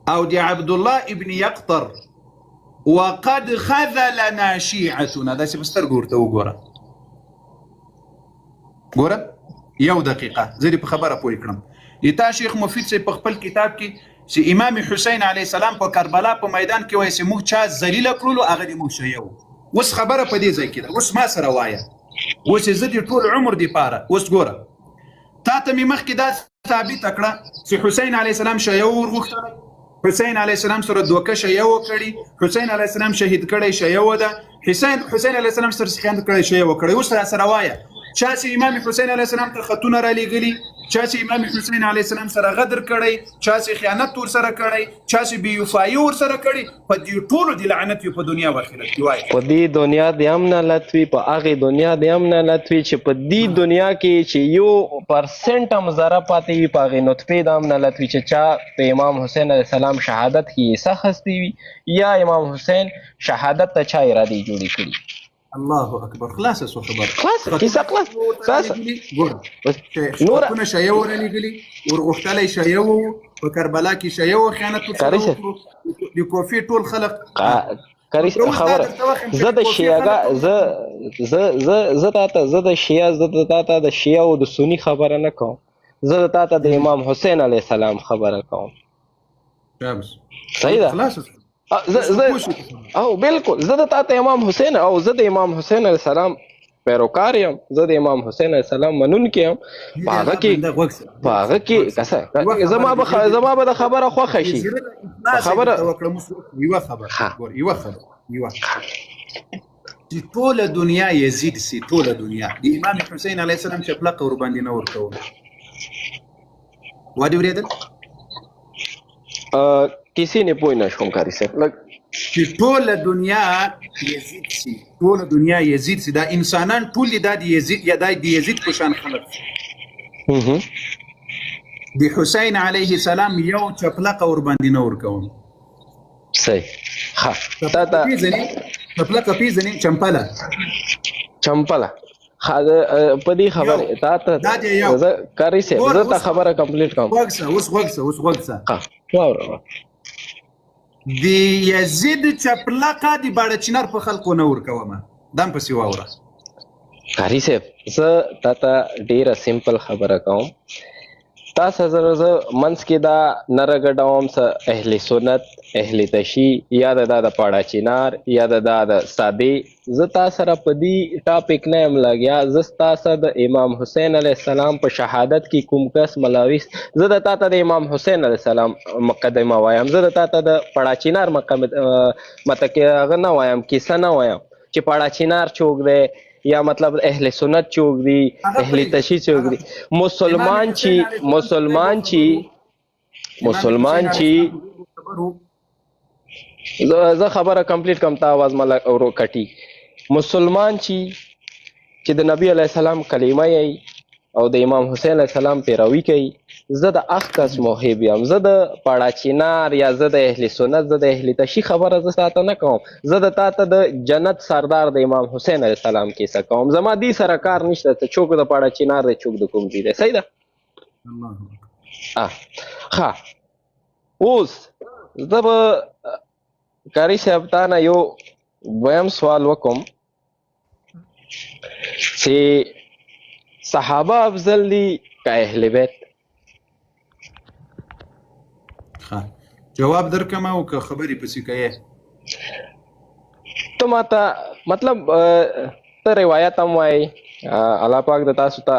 او دي عبد الله ابن يقطر وقد خذلنا شيعتنا. دا چې بستر ګورته وګوره یو دقیقه زه دې په خبره پوه کړم. تا شیخ مفید صاحب په خپل کتاب کې چې امام حسین علیه السلام په کربلا په میدان کې وایي چې موږ چا ذلیله کړلو هغه دې موږ شیعه وو. اوس خبره په دې ځای کې ده، اوس ما سره وایه، اوس زه دې ټول عمر دپاره اوس ګوره تا ته مې مخکې دا ثابته کړه چې حسین علیه السلام شیعه ورغوښتلی، حسین علیه السلام سره دوکه شیعه وکړي، حسین علیه السلام شهید کړی شیعه وده، حسین علیه السلام سره خیانت کړی شیعه وکړی. اوس را سره وایه چا چې امام حسین علیه السلام ته خطونه را لېږلي، چا چې امام حسین علیه السلام سره غدر کړی، چا چې خیانت ورسره کړی، چا چې بې وفایي ورسره کړي، په دې ټولو د لعنت وي په دنیا او آخرت کې. وایي په دې دنیا د هم نالت وي، په هغې دنیا د هم نالت وي چې په دې دنیا کې چې 1% هم ذره پاتې وي، په هغې نطفې د هم نالت وي چې چا په امام حسین علیه السلام شهادت کې حصه اخیستې وي یا امام حسین شهادت ته چا ارادې جوړې کړي. الله اکبر. خلاصه سو خبر کیسه خلاص نور کنه شیعه ورلېږلي ورغوښتلی شیعه وو، په کربلا کې شیعه وو، خیانت ورسره وکړو، د کوفې ټول خلق خبره زه د شیعه د شیعه او د سني خبره نه کوم، زه د تا ته د امام حسین علیه السلام خبره کوم. صحیح ده او بالکل زه د تا ته امام حسین او زه د امام حسین علیه السلام پیروکار یم، زه د امام حسین علیه السلام منونکی یم. په هغه کې زما به د خبره خوښه شي خبره چې ټوله دنیا یزید سي، ټوله دنیا د امام حسین علیه السلام چپلقه ورباندې نه ورکول. وادي اورېدل کسی نه پوه نه شوم کاري صاحب چې ټوله دنیا یزید سي، ټوله دنیا یزید سي، دا انسانان ټول دا د یزید په شان خلق د حسین علیه السلام یو چپلقه ورباندې نه ورکول. صحیح ها چپلقه پیژنې چمپله په دې خبره تا ته کاري صاحب زه ته خبره کمپلیټ کوم. اوس وګسه د یزید چپلقه د باړه چنار په خلکو نه ورکومه، دم پسې واوره. کاري صاحب زه تا ته ډېره سمپل خبره کوم، تاسو سره زه منځ کې دا نه راګډوم څه اهل سنت اهل تشیع یا د پاړه چنار یا د سادې، زه تا سره په دې ټاپک نه یم لګیا. زه ستا سره د امام حسین علیه السلام په شهادت کې کوم کس ملاوي، زه د تا ته د امام حسین علیه السلام مقدمه وایم، زه د تا ته د پاړه چنار هغه نه وایم، کیسه نه وایم چې پاړه چنار څوک دی یا مطلب اهل سنت چوک دی، اهل تشیع چوک دی. مسلمان چی زه خبره کمپلیټ کم تا आवाज مله اورو کټي. مسلمان چې د نبی علیه السلام کلمه یې او د امام حسین علیه السلام پیروي کوي، زه د اخ کس محب یم، زه د پاړه چنار یا زه د اهل سنت زه د اهل تشیع خبره زه تاته نه کوم، زه د تاته د جنت سردار د امام حسین علیه السلام کیسه کوم. زما دې سره کار نشته ته چوک د پاړه چنار دی چوک د کوم ځای دی. صحیح ده ښه اوس زه به قاري صاحب تا نه یو دویم سوال وکړم چې صحابه افضل دي که اهل بیت؟ جواب درکم او که خبرې پسې کوې؟ ته ماته مطلب ته روایت هم وایي الله پاک د تاسو ته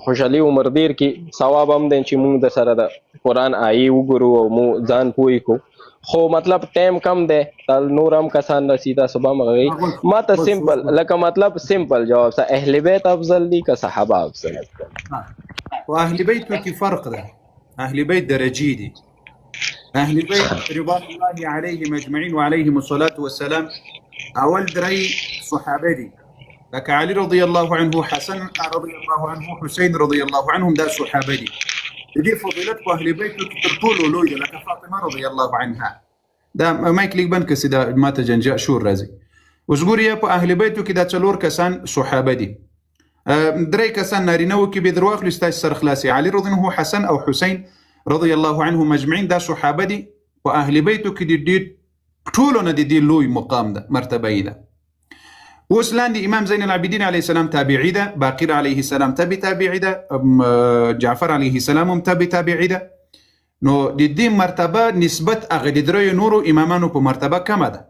خوشحالي عمر ډېر کړي، ثواب هم دی چې موږ د سره د قرآن آیې وګورو او موږ ځان پوه کړو، خو مطلب ټایم کم دی، نور هم کسان راسي، تاسو به هم هغوی ما ته سمپل لکه مطلب سمپل جواب څه اهل بیت افضل دي که صحابه افضل دي؟ خو اهل بیتو کې فرق ده، اهل بیت درجې دي. اهل بیت رضوان الله علیهم اجمعین وعلیهم الصلاة والسلام اول درې صحابه دي، لکه علي رضی الله عنه، حسن رضی الله عنه، حسین رضی الله عنهم، دا صحابه دي. دې فضیلت په اهل بیتو کې تر ټولو لوی ده، لکه فاطمه رضی الله عنها. دا مایک لیک بند کسي دا ماته جنجا شور راځي. اوس ګورئ په اهل بیتو کې دا څلور کسان صحابه دي، درې کسان نارینه و کې به درواخلو ستاسو سره خلاصي، علي رضی الله عنه، حسن او حسین رضی الله عنهم اجمعین، دا صحابه دي. په اهل بیتو کې د دې ټولو نه د دې لوی مقام ده، مرتبه یې ده. اوس لاندې امام زین العابدین علیه السلام تابعی ده، باقر علیه السلام تابعی ده، جعفر علیه السلام هم تابعی ده. نو د دې مرتبه نسبت هغه د دریو نورو امامانو په مرتبه کمه ده.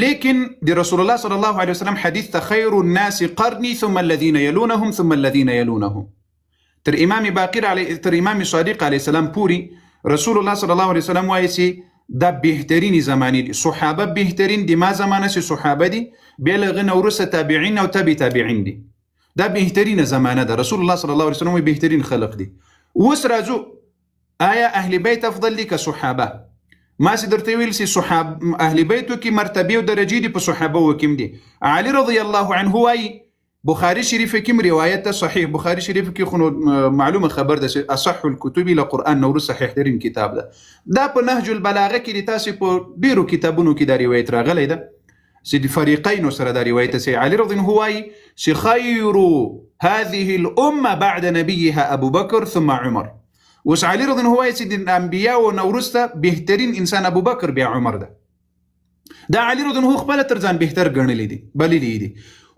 لیکن د رسول الله صلی الله علیه وسلم حدیث ته خیر الناس قرنی ثم الذین یلونهم ثم الذین یلونهم، تر امام باقر علیه تر امام صادق علیه السلام پوری رسول الله صلی الله علیه وسلم وایي چې دا بهترین زمانه دي، صحابه بهترین دي، ما زمانه چې صحابه دي بیا له غنه ورسه تابعین او تابعین دي، دا بهترین زمانه ده. رسول الله صلی الله علیه وسلم بهترین خلق دي. اوس راځو آیا اهل بیت افضل دي که صحابه؟ ما سي درته ویل سي صحاب اهل بیتو کې مرتبه او درجې دي په صحابه وکم دي. علي رضی الله عنه وايي بخاري شریف کې روایت ده صحیح، بخاري شریف کې خو معلومه خبر ده اصح الكتب الى قران نور صحیح ترين کتاب ده. دا په نهج البلاغه کې تاسو په ډیرو کتابونو کې دا روایت راغلی ده، سي د فریقین سره دا روایت سي علي رضی الله وايي سي خير هذه الامه بعد نبيها ابو بكر ثم عمر. اوس علي رضی الله وايي چې د انبیاء او نورسته بهترین انسان ابو بکر بیا عمر ده. دا علي رضی الله خپل تر ځان بهتر ګڼلی دي بللی دي.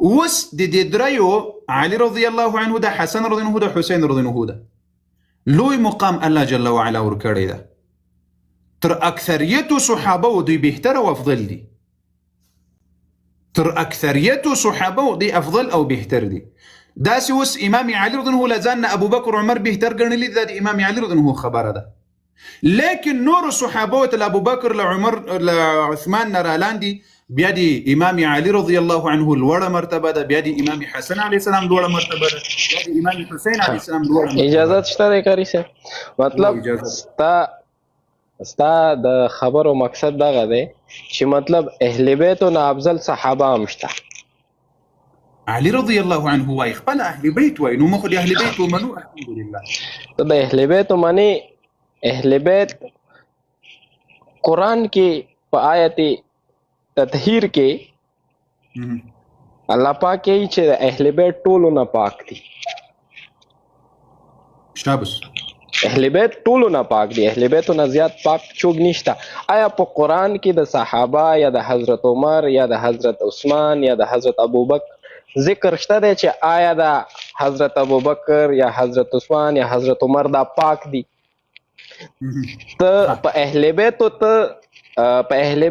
اوس د دې دریو علي رضی الله عنه ده، حسن رضی الله ده، حسین رضی الله ده، لوی مقام الله جل وعلا ورکړی ده. تر اکثریت صحابه دوی بهتر او افضل دي، تر اکثریت صحابه دوی افضل او بهتر دي. داسې اوس امام علي رضی الله لځان ابو بکر عمر بهتر ګڼلی دي، د امام علي رضی الله خبره ده. لیکن نور صحابه ته ابو بکر له عمر له عثمان نه رالاندي، بیا د امام علي رضی الله عنه لوړه مرتبه ده، بیا د امام حسن علیه السلام لوړه مرتبه ده، بیا د امام حسین علیه السلام لوړه مرتبه ده. اجازه شته دی قاری صاحب؟ مطلب ستا د خبرو مقصد دغه دی چې مطلب اهل بیتو نه افضل صحابه هم شته. علي رضی الله عنه وای خپل اهل بیت وای، نو موږ د اهل بیت ومنو الحمدلله. ته د اهل بیت منی، اهل بیت قرآن کې په آیت تطهیر کې الله پاک یې چې اهل بیت ټولو نه پاک دي. شابس، اهل بیت ټولو نه پاک دي، اهل بیتو نه زیات پاک څوک نشته. آیا په قرآن کې د صحابه یا د حضرت عمر یا د حضرت عثمان یا د حضرت ابوبکر ذکر شته دی چې آیا د حضرت ابوبکر یا حضرت عثمان یا حضرت عمر دا پاک دي؟ ته په اهل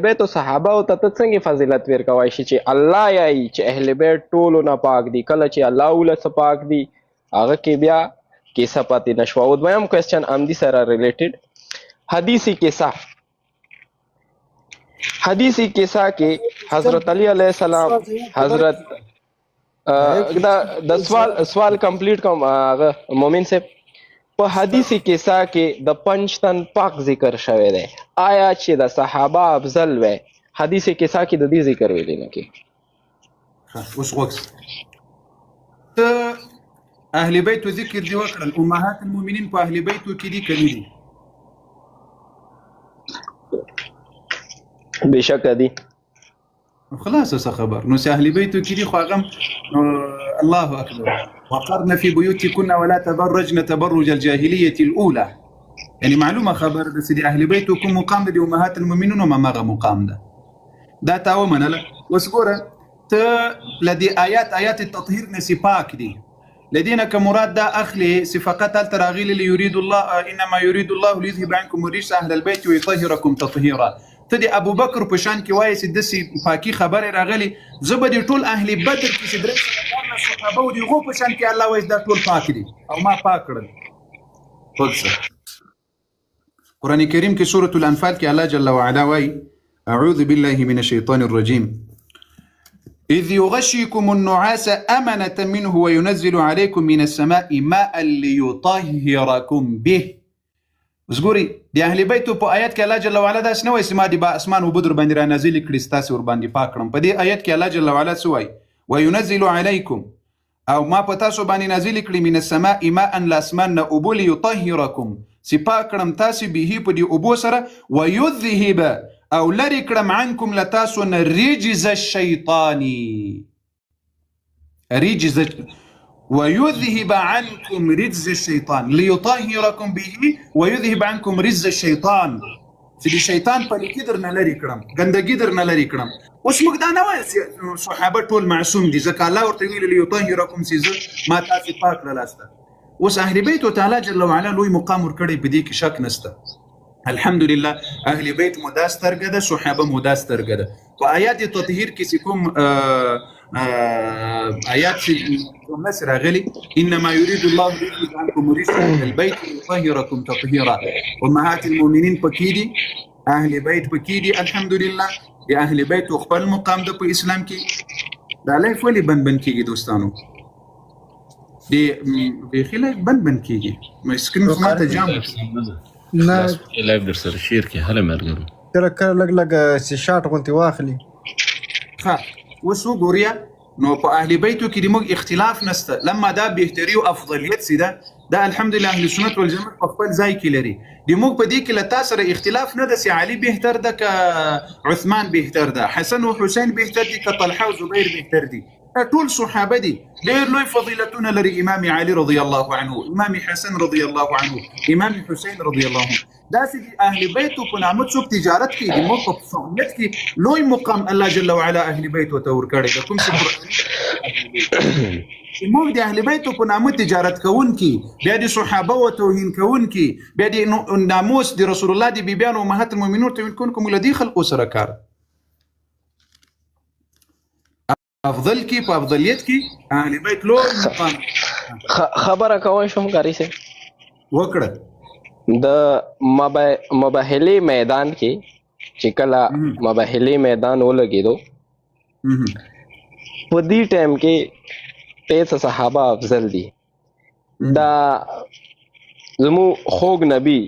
بیتو صحابه او ته څنګه فضیلت ورکوای شي چې الله یې چې اهل بیت ټولو نه پاک دي، کله چې الله ولته پاک دي هغه کې بیا کیسه پاتې نشو. او دویم کوېسچن امدي سره ریلیټډ، حدیثی کیسه کې حضرت علی علیه السلام حضرت د سوال کمپلیټ کوم هغه مومن صاحب، په حدیثی کیسه کې د پنځتن پاک ذکر شوی دی، آیا چې د صحابه افضل وي؟ حدیثی کیسه کې د دې ذکر ویلی نه کې. اوس وکس اهل بیتو ذکر دی وکړل، امهات المؤمنین په اهل بیتو کې دي کړي دي؟ بشک دي. خلاص څه خبر نو چې اهل بیتو کې دي خو هغه الله اکبر وقرن في بيوتكن ولا تبرجن تبرج الجاهليه الاولى يعني معلومه خبر د سيدي اهل بیتو کوم مقام دي امهات المؤمنین ما مغه مقام ده دا تاو منله وسګوره ته لدي آيات التطهير نسي پاک دي لدينا كمراد دا اخلي فقط التراغيل اللي يريد الله انما يريد الله ليذهب عنكم الرجس اهل البيت ويطهركم تطهيرا تدي ابو بکر په شان کې وایي چې دسي پاکي خبره راغلي زبدي ټول اهل بدر کې چې درې صحابه او دي غو په شان کې الله وایي دا ټول پاک دي او ما پاک کړل خلص قران کریم کې سوره الانفال کې الله جل وعلا وایي اعوذ بالله من الشيطان الرجيم إذ يغشيكم النعاس أمنة منه وينزل عليكم من السماء ماء ليطهركم به وزګوري د اهل بیتو په آیات کې الله جل وعلا دا سنوي سما دي با اسمان او بدر باندې را نازل کړي ستاسو ور باندې پاک کړم په دې آیات کې الله جل وعلا سوای وينزل عليكم او ما پتا سو باندې نازل کړي من السماء ماء لاسمان ابول يطهركم سی پاک کړم تاسو به په دې ابو سره ويذهب او لری کړم عنكم لتاسو رجز الشيطاني رجز ويذهب عنكم رجز الشيطان ليطهركم به ويذهب عنكم رجز الشيطان چې شیطان په لیکي درنه لري کړم ګندګي درنه لري کړم اوس موږ دا نه وایو صحابه ټول معصوم دي ځکه الله ورته ویل ليطهركم سيزه ما تاسو پاک لاسته اوس اهل بیت تعالی جل وعلا لوی مقام ورکړي په دې کې شک نشته الحمدلله اهل بیت مداس ترګه صحابه مداس ترګه په آیات تطهیر کې کوم آيات الناس راغلي انما يريد الله ليذهب عنكم الرجس اهل البيت ويطهركم تطهيرا امهات المؤمنين پکېدي اهل بیت پکېدي الحمدلله يا اهل بیت خپل مقام د په اسلام کې دا لایف ولې بند کېږي دوستانو دي به خلک بند کېږي مې سکرین ماته جام نه لایف در سره شیر کې هله مرګرو کله لګ سي شاټ غونتی واخلي ها وسو ګوریا نو په اهل بیتو کې د موږ اختلاف نشته لما دا بهتري او افضلیت سیده دا الحمدلله اهل سنت والجماعت په خپل ځای کې لري د موږ په دې کې له تاسو سره اختلاف نه ده چې علي بهتر ده ک عثمان بهتر ده حسن او حسین بهتر دي ک طلحه او زبیر بهتر دي ټول صحابه دي ډېر لوی فضیلتونه لري امام علي رضی الله عنه امام حسن رضی الله عنه امام حسین رضی الله عنه دا چې اهل بیت په نامه څوک تجارت کوي د موږ په فضیلت کې لوی مقام الله جل وعلا اهل بیت ته ورکړي د کوم څه موږ د اهل بیت په نامه تجارت کوونکي بیا د صحابه او توهین کوونکي بیا د ناموس د رسول الله د بیبیانو امهات المؤمنین توهین کوونکي مولدي خلقو سره کار افضل کی په افضلیت کې اهل بیت لو مقام خبره کوي شوم غاری سه وکړه د مباهله میدان کې چې کله مباهله میدان ولګیدو په دې ټایم کې 13 صحابه افضل دي دا زمو خوګ نبی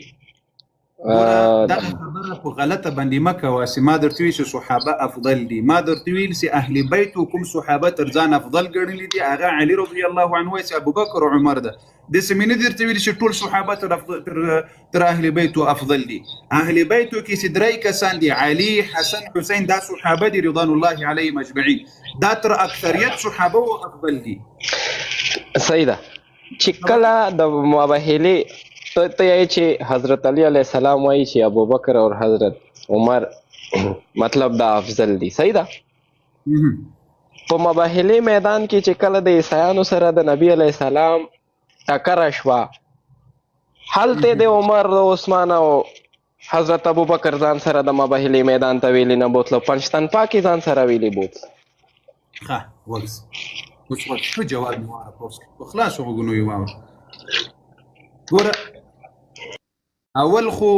دا خبره په غلطه باندې مکه واسه ما درته وی صحابه افضل دي ما درته ویل سي اهل بیت کوم صحابه ترځان افضل ګڼل دي هغه علي رضی الله عنه او ابو بکر او عمر ده د سمینه درته ویل چې ټول صحابه تر اهل بیت افضل دي اهل بیت کې سدري کسان دي علي حسن حسين دا صحابه دي رضوان الله عليهم اجمعين دا تر اکثریت صحابه افضل دي سیدا چې کله د مباهله ته یې چې حضرت علی علیہ السلام وایي چې ابو بکر اور حضرت عمر مطلب دا افضل دي صحیح ده په مباهله میدان کې چې کله د عیسایانو سره د نبی علیہ السلام ټکر شوا حالته د عمر او عثمان او حضرت ابو بکر ځان سره د مباهله میدان ته ویلی نه بوتلو پنځتن پاکي ځان سره ویلی بوتل ها ورس شو جواب مو خلاص وګونو یو ګوره اول خو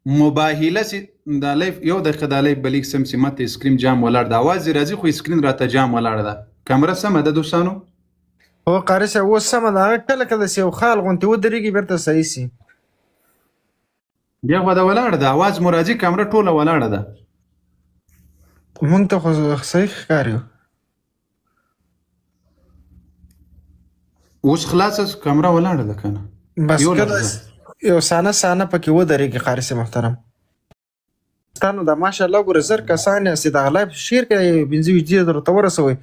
مباهله سي دا لایف یو د خدای بلیک سم سمت اسکرین جام ولاړ دا आवाज راځي خو اسکرین راته جام ولاړ ده کیمرا سم ده دوستانو هو قاری سه و سم ده کله کله سي خال غونتی ودرېږي برته صحیح سي بیا غوا دا ولاړ ده आवाज مرادي کیمرا ټوله ولاړ ده مونږ ته خو صحیح ښکاري اوس خلاص کیمرا ولاړ ده کنه بس کله یو سانه پکې ودرېږي قاری سه محترم ستانو دا ماشاءالله ګوره زر کسان یاستې دغه لایف شیر کړئ 25 درته ورسوئ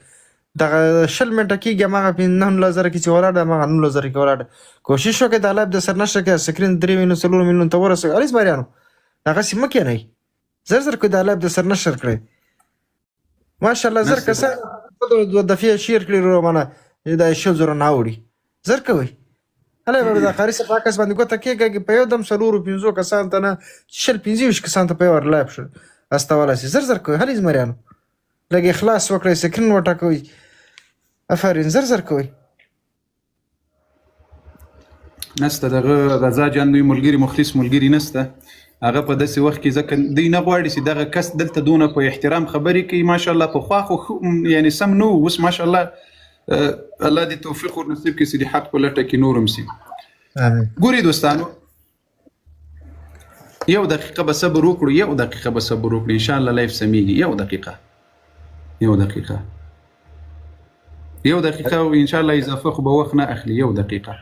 دغه 20 منټه کېږي هماغه 19 زره کې چې ولاړ هماغه 19 زره کې ولاړ کوشش وکړئ دا لایف د سر نشره کې سکرین 3 ملیون 4 ملیون ته ورسوئ الیس باریانو دغسې مه کېنئ زر زر کوئ دا لایف د سر نشر کړئ ماشاءالله زر کسان دوه دفعې شیر کړي ورو منه دا 100 زره نه اوړي زر کوئ هله به دا قاري صاحب کس باندې ګوته کېږي په یو دم 4 کسان ته نه 25 کسان ته په ور لایف شو استوالای زر زر کوئ هلیز مریانو لږ اخلاص وکړئ سکرین وټاکئ افرین زر زر کوئ نسته دغه غزا جان دوی ملګري مخلص ملګري نسته هغه په داسې وخت کې ځکه دوی نه غواړي چې دغه کس دلته دونه په احترام خبرې کوي ماشاءالله پخوا خو یعنی سم نه و اوس ماشاءالله الله دې توفیق ورنصیب کړي چې د حق په لټه کې نور هم سي ګوري دوستانو یو دقیقه به صبر وکړو ان شاء الله لایف سمېږي یو دقیقه او ان شاء الله اضافه خو به وخت نه اخلي یو دقیقه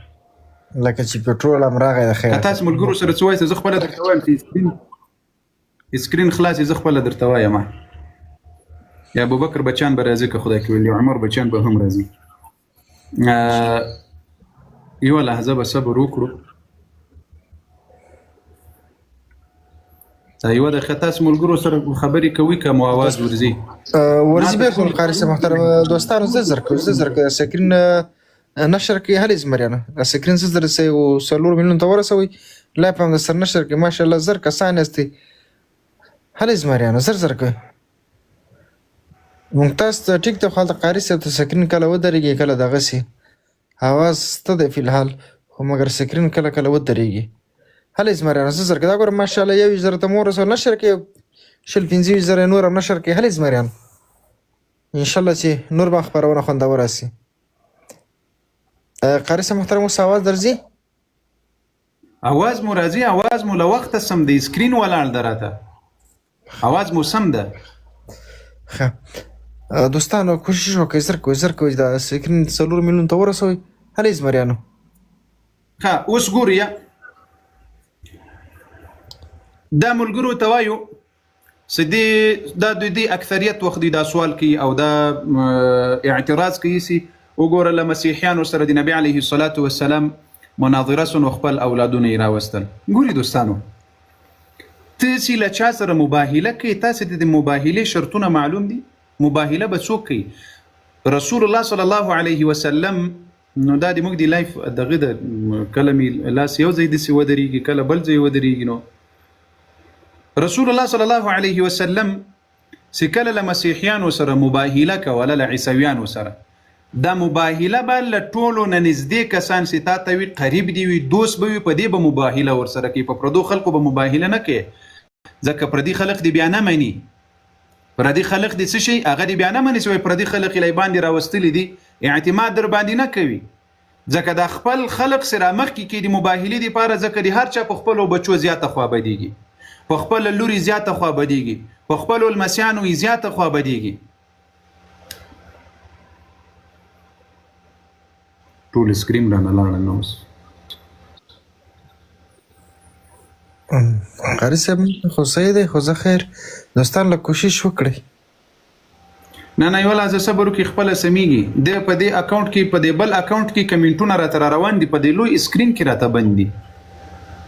لکه چې پټرول هم راغی د خیر تاسو ملګرو سره څه وایئ زه خپله درته وایم چې سکرین خلاص زه خپله درته وایم یا ابوبکر بچان به راځي که خدای کوي یا عمر بچان به هم راځي یوه لحظه به صبر وکړو یوه دقیقه تاسو ملګرو سره خبرې کوئ که مو آواز ورځي بالکل قاري صاحب محترم دوستانو زر کوئ سکرین نشر کې هلې زمریانه سکرین زر سه او 4 ملیون ته ورسوي لایف هم د سر نشر کې ماشاءالله زر کسان استي هلې زمریانه زر کوئ ممتاز ټیک ته خالد قاری صاحب ته سکرین کله ودرېږي کله دغه سي اواز ته د فلحال خو مګر سکرین کله ودرېږي هلې زمریانه زر کې دا ګوره ماشاءالله 1 زره ته مور رسول نشر کې 25 زره نور هم نشر کې هلې زمریانه ان شاء الله چې نور به خبرونه خوندور راسي قاری صاحب محترم اوس آواز درځي آواز مو راځي آواز مو له وخته سم دی سکرین ولاړ ده راته آواز مو سم ده ښه دوستانو کوشش وکړئ زر کوئ دا سکرین 4 ملیون ته ورسوئ هلې زمریانو ښه اوس ګورئ دا ملګرو ته وایو چې دا دوی اکثریت وخت دا سوال کوي او دا اعتراض کوي چې وګوره له مسیحیانو سره د نبی علیه الصلاة والسلام مناظره سن خپل اولادونه یې راوستل ګوري دوستانو تاسې له چا سره مباهله کوي تاسې د مباهلې شرطونه معلوم دي مباهله به څوک کوي رسول الله صلی الله علیه وسلم نو دا د موږ د لایف دغه د کله مې لاس یو ځای داسې ودرېږي کله بل ځای ودرېږي نو رسول الله صلی الله علیه وسلم چې کله له مسیحیانو سره مباهله کوله له عیسویانو سره دا مباهله به له ټولو نه نږدې کسان چې تا ته وي قریب دي وي دوست به وي په دې به مباهله ورسره کوي په پردو خلکو به مباهله نه کوي ځکه پردي خلک دې بیا نه مني پردي خلک دې څه شي هغه دې بیا نه مني چې پردي خلک یې باندې راوستلي دي اعتماد در باندې نه کوي ځکه دا خپل خلک سره مخکې کې د مباهلې دپاره ځکه د هر چا په خپلو بچو زیاته خوابدېږي په خپل لوري زیاته خوابدېږي په خپلو لمسیانو یې زیاته خوابدېږي ټول سکرین رانه لاړه نو اوس قاری صاحب خو صحیح دی خو زه خیر دوستان له کوشش وکړئ نه یو لازم صبر وکړئ خپله سمیږي د په دې اکاونټ کې په دې بل اکاونټ کې کمنټونه راته را روان دي په دې لوی سکرین کې راته بند دي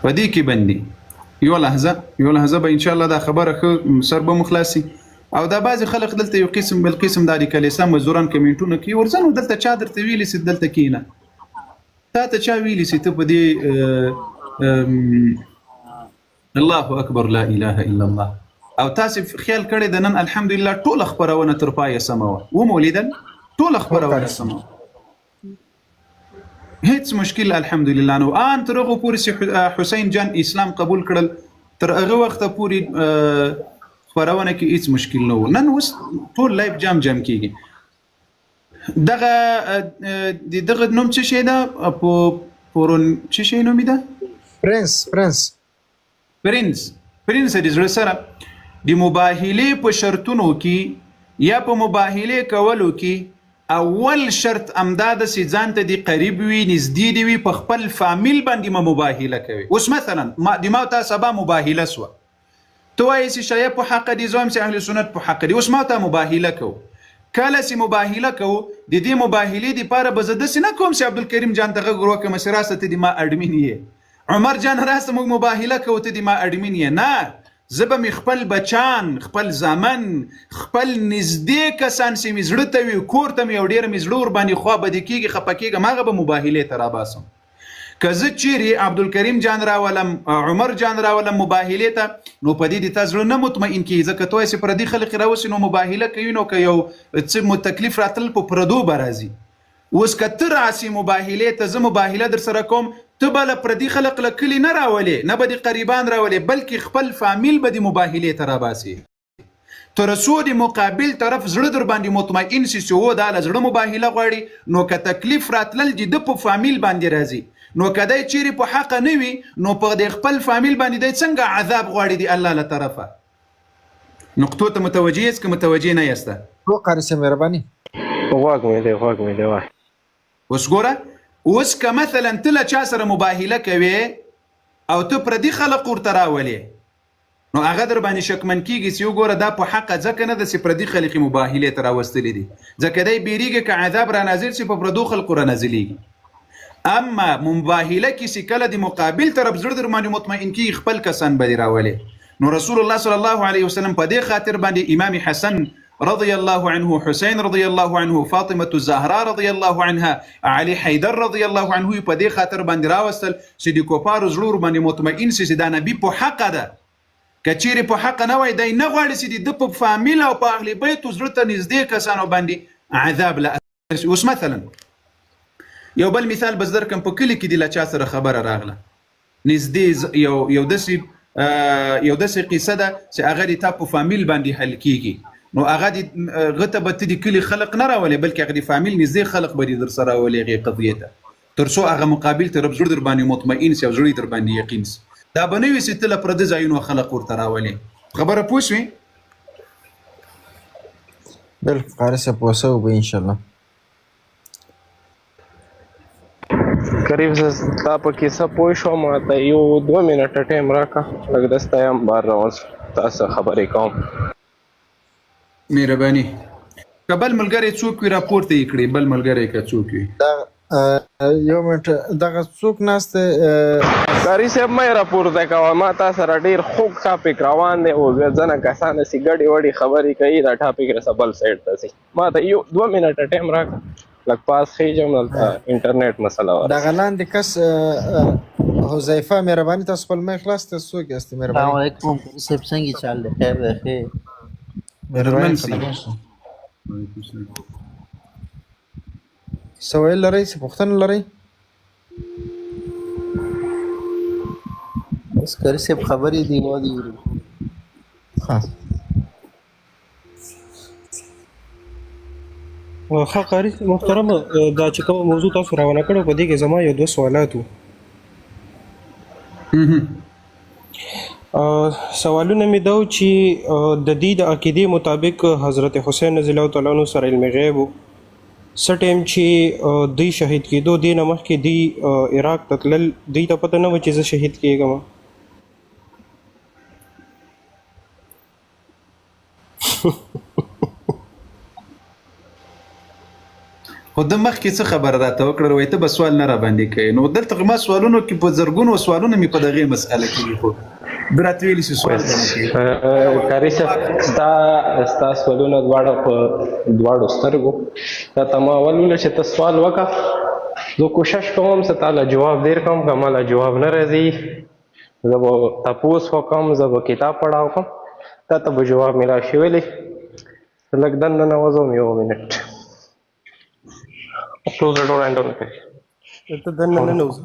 په دې کې بند دي یو لحظه به ان شاء الله دا خبره ښه سر به مخلاصي او دا بعضې خلک دلته یو قسم بل قسم دا د کلیسا مزدوران کمنټونه کوي ورځنو دلته چا درته ویلي چې دلته کښېنه تا ته چا ویلي چې ته په دې الله اکبر لا اله الا الله او تاسې خیال کړی د نن الحمدلله ټوله خپرونه تر پایه سمه وه ومو لیدل ټوله خپرونه سمه هیڅ مشکل الحمدلله نو ان تر هغه پورې چې حسین جان اسلام قبول کړل تر هغه وخته پورې خپرونه کې هیڅ مشکل نه و نن اوس ټول لایف جام کېږي دغه نوم څه شی ده څه شی نوم ده پرنس د زړه سره د مباهلې په شرطونو کې یا په مباهلې کولو کې اول شرط امدا ده چې ځان ته د قریب وي نږدې دي وي په خپل فامیل باندې مباهله کوي اوس مثلا د ما تا سبا مباهله سوه تو وایې چې شیعه په حق دي، زه هم چې اهل سنت په حق دي. اوس ما ته مباهله کوو، کله چې مباهله کوو د دې مباهلې دپاره به زه داسې نه کوم چې عبدالکریم جان ته غږ ور وکړم چې راسه ته دې ما اډمین یې، عمر جان راسه موږ مباهله کوو ته دې ما اډمین یې. نه، زه به مې خپل بچان، خپل زامن، خپل نږدې کسان چې مې زړه ته وي، کور ته مې یو ډېر مې زړه ورباندې خوابدي کېږي، خفه کېږم، هغه به مباهلې ته راباسم. که زه چیرې عبدالکریم جان راولم، عمر جان راولم مباهلې ته، نو په دې د تا زړه نه مطمئن کېږي، ځکه ته وایې چې پردي خلک راوسي نو مباهله کوي، نو که یو څه تکلیف راتلل په پردو به راځي. اوس که ته راسې مباهلې ته، زه مباهله در سره کوم، ته به له پردي خلق له کلي نه راولې، نه به د قریبان راولې، بلکې خپل فامیل به د مباهلې ته راباسي. تر څو د مقابل طرف زړه در باندې مطمئن شي چې و دا له زړه مباهله غواړي، نو که تکلیف راتلل د ده په فامیل باندې راځي، نو که دی چیرې په حق نه وي، نو په د خپل فامیل باندې دی څنګه عذاب غواړي د الله له طرفه. نقطو ته متوجه یاست که متوجه نه یاسته؟ هو قاری صاحب مهرباني. غوږ مې دی وای. اوس ګوره، اوس که مثلا ته له چا سره مباهله کوې او ته پردي خلق ورته راولې، نو هغه در باندې شکمن کېږي چې وګوره دا په حقه ځکه نه ده چې پردي خلق یې مباهلې ته راوستلي دي، ځکه دی بیریږي که عذاب را نازل شي په پردو خلقو را نازلېږي. اما مباهله کې چې کله د مقابل طرف زړه در باندې مطمئن کېږي، خپل کسان به دې راولې. نو رسول الله صلی الله علیه وسلم په دې خاطر باندې امام حسن رضی الله عنه، حسین رضی الله عنه، فاطمه الزهرا رضی الله عنها، علي حیدر رضی الله عنه په دې خاطر باندې راوستل چې د کفارو زړه باندې مطمئن شي چې دا نبی په حق ده. که چیرې په حق نه وای، دی نه غواړي چې د په فامیل او په اهل بیت زړه ته نږدې کسانو باندې عذاب له. اوس مثلا یو بل مثال بس درکم، په کلي کې د له چا سره خبره راغله، نږدې یو داسې قصه ده چې هغه د تا په فامیل باندې حل کېږي، نو هغه ته به ته د کلي خلق نه راولې، بلکې هغه د فامیل نږدې خلق به دې در سره راولې هغې قضیې ته، تر څو هغه مقابل طرف زړه در باندې مطمئن شي او زړه در باندې یقین شي. دا به نه وي چې ته له پردي ځایونو خلق ورته راولې. خبره پوه شوې؟ بالکل قاری صاحب پوه شوی به انشاءالله. کریم زه تا په کیسه پوه شوم، ته یو 2 منټه ټایم راکړه، لږ دسته یم بار روان شم، تاسو خبرې کوم. مهرباني. که بل ملګری څوک وي راپورته یې کړي، بل ملګری که څوک وي. یو منټ دغه څوک ناست دی؟ قاری صاحب مې راپورته کوه، ما تا سره ډېر خوږ ټاپک روان دی، او بیا ځنه کسان چې ګډې وډې خبرې کوي، دا ټاپک رسه بل سایډ ته ځي. ما ته یو 2 منټه ټایم راکړه، لږ پاس خېږم، دلته انټرنیټ مسله وه. دغه لاندې کس حذیفه مهرباني، تاسو خپل میخ خلاص، تاسو څوک یاست؟ مهرباني. السلام علیکم صاحب، څنګه چل دی؟ خیر دی؟ خیر. مهرباني څه ویل لرئ؟ څه پوښتنه لرئ؟ بس قاری صاحب خبرې دی ما دي ورو. ښه قاری محترم، دا چې کومه موضوع تاسو راونه کړو، په دې کې زما یو 2 سوالات وو. سوالونه مې دا و چې د دې د عقیدې مطابق حضرت حسین رضی الله تعالی عنہ سره علم غیب و، څه ټایم چې دوی شهید کېدو، دې نه مخکې دوی عراق ته تلل، دوی ته پته نه وه چې زه شهید کېږم. خو د مخکې څه خبره راته وکړه، وایي ته به سوال نه را باندې کوې، نو دلته ما سوالونو کې په زرګونو سوالونه مې په دغې مسأله کې خو به راته ویلي چې سوال به نه کوې. قاری صاحب ستا سوالونه دواړه په دواړو سترګو، دا ته ما اول ویله چې ته سوال وکړه، زه کوشش کوم چې تا له جواب دیر کوم، که ما له جواب نه راځي زه به تپوس وکړم، زه به کتاب پړاو کوم، تا ته به جواب میلا شولی. لږ دننه نوځم 1 منټ. Close the door and don't okay. ته دننه نه نوځه.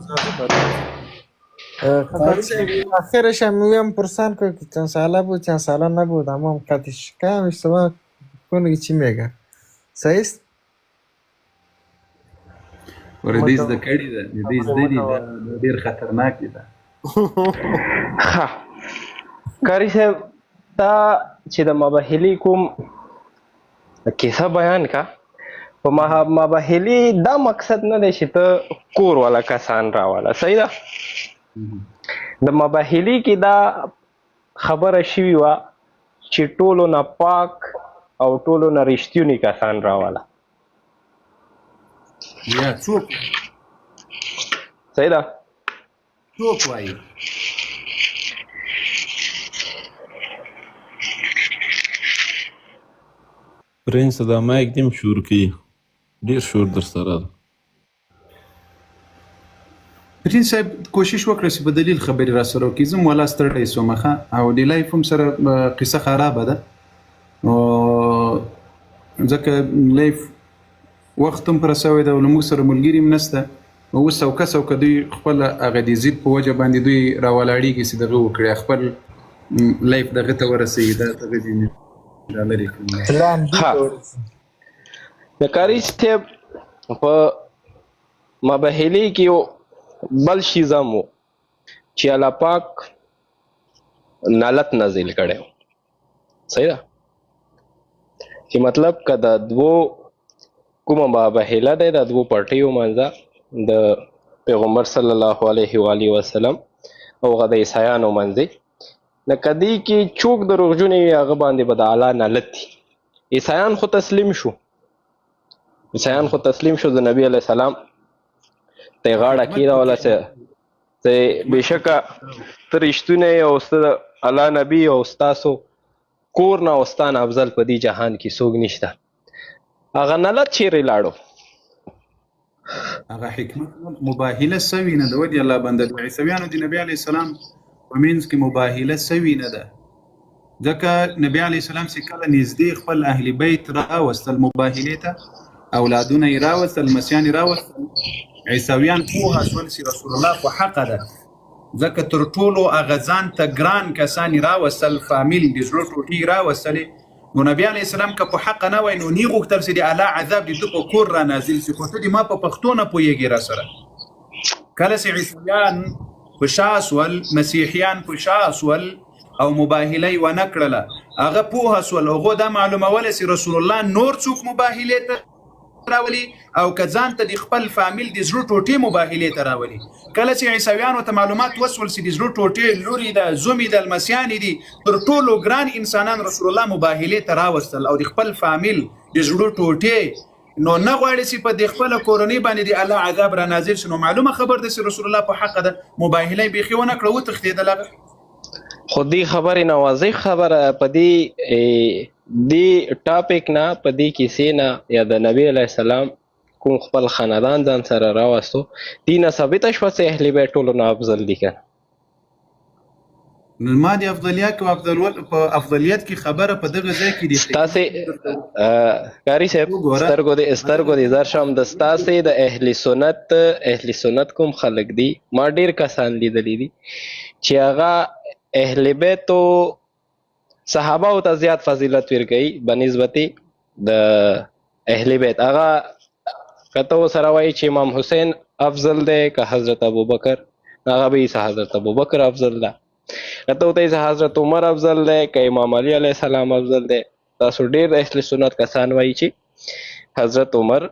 آخرش هم میگم پرسان که چند ساله بود چند ساله نبود، اما قطعش کم اشتباه کنه چی میگه. صحیح است؟ ورته زده کړي ده، دې زده دي، دا ډېر خطرناک دي. ښه قاری صاحب، تا چې د مباهلې کوم کیسه بیان کا، په مباهلې دا مقصد نه دی چې ته کور والا کسان راواله، صحیح ده؟ د مباهلې کې دا خبره شوې وه چې ټولو نه پاک او ټولو نه رښتوني کسان راوله. یا څوک صحیح ده. څوک وایي؟ پرنس دا مایک دیم شور کوي، ډیر شور در سره ده. پرین صاحب کوشش وکړه چې په دلیل خبرې را سره وکړي. زه م ولا ستړی سوم ښه، او د لایف هم سره قصه خرابه ده، ځکه لایف وخت هم پوره سوی ده او له موږ سره ملګري هم نشته. اوس څوکه دوی خپل هغه د ضد په وجه باندې دوی راولاړېږي چې دغه وکړي، خپل لایف دغه ته ورسوي. دا دغه ځینې را لرې کړي. د کاري صاحب په مباهلې کې یو بل شیز هم و چې الله پاک نالت نازل کړی و. صحیح ده چې مطلب که د دوو کومه مباهله دی د دوو پارټیو منځه د پیغمبر صلی الله علیه و آله وسلم او هغه د عیسایانو منځ لکه دې کې څوک دروغجن وي هغه باندې به د الله نالت دي. عیسایان خو تسلیم شو، د نبی علیه السلام ته غاړه کېښوله چې بېشکه ته رښتونی یې او سته د الله نبي او ستاسو کور نه او ستا نه افضل په دې جهان کې څوک نشته. هغه نالت چیرې لاړو؟ هغه حکمت مباهله سوي نه ده. ودې الله بنده د عیسویانو د نبي علیه السلام په منځ کې مباهله سوي نه ده، ځکه نبي علیه السلام چې کله نږدې خپل اهل بیت راوستل مباهلې ته، اولادونه یې راوستل، لمسیان یې راوستل، عیسویان پوهه شول چې رسول الله په حقه ده، ځکه تر ټولو هغه ځان ته ګران کسان یې راوستل، فامیل د زړه ټوټې یې راوستلې. نو نبي علیه السلام که په حقه نه وای نو نه یې غوښتل چې د الله عذاب د ده په کور را نازل شي. خو ته د ما په پښتو نه پوهېږې را سره. کله چې عیسویان په شا سول، مسیحیان په شا سول او مباهله یې ونه کړله، هغه پوهه سول، هغو دا معلوموله چې رسول الله نور څوک مباهلې ته راولي او که ځان ته د خپل فامیل د زړه ټوټې مباهلې ته راولي. کله چې عیسویانو ته معلومات وسول چې د زړه ټوټې لورې ده، زومې ده، لمسیانې دي، تر ټولو ګران انسانان رسول الله مباهلې ته راوستل او د خپل فامیل د زړه ټوټې. نو نه غواړي چې په د خپله کورنۍ باندې د الله عذاب را نازل شي. نو معلومه خبر ده چې رسول الله په حقه ده، مباهله یې بیخي ونه کړه، وتښتېدل هغه. خو دې خبرې نه واضح خبره په دې ټاپک نه، په دې کیسې نه یا د نبی علیه السلام کوم خپل خاندان ځان سره راوستو، دې نه ثابته شوه چې اهل بیت ټولو نه افضل دي که ما د افضلیت او په افضلیت کې خبره په دغه ځای کې دي. ستاسې کاري صاحب سترګو دې زر شم د ستاسې د اهل سنت کوم خلک دي، ما ډېر کسان لیدلی دي چې هغه اهل بیتو صحابه ته زیات فضیلت ورکوي بنسبت د اهل بیت. هغه کته سره وایي چې امام حسین افضل دی که حضرت ابوبکر، هغه به یې حضرت ابوبکر افضل ده. کته ورته یې حضرت عمر افضل دی که امام علی علیه السلام افضل دی. تاسو ډېر اهل سنت کسان وایي چې حضرت عمر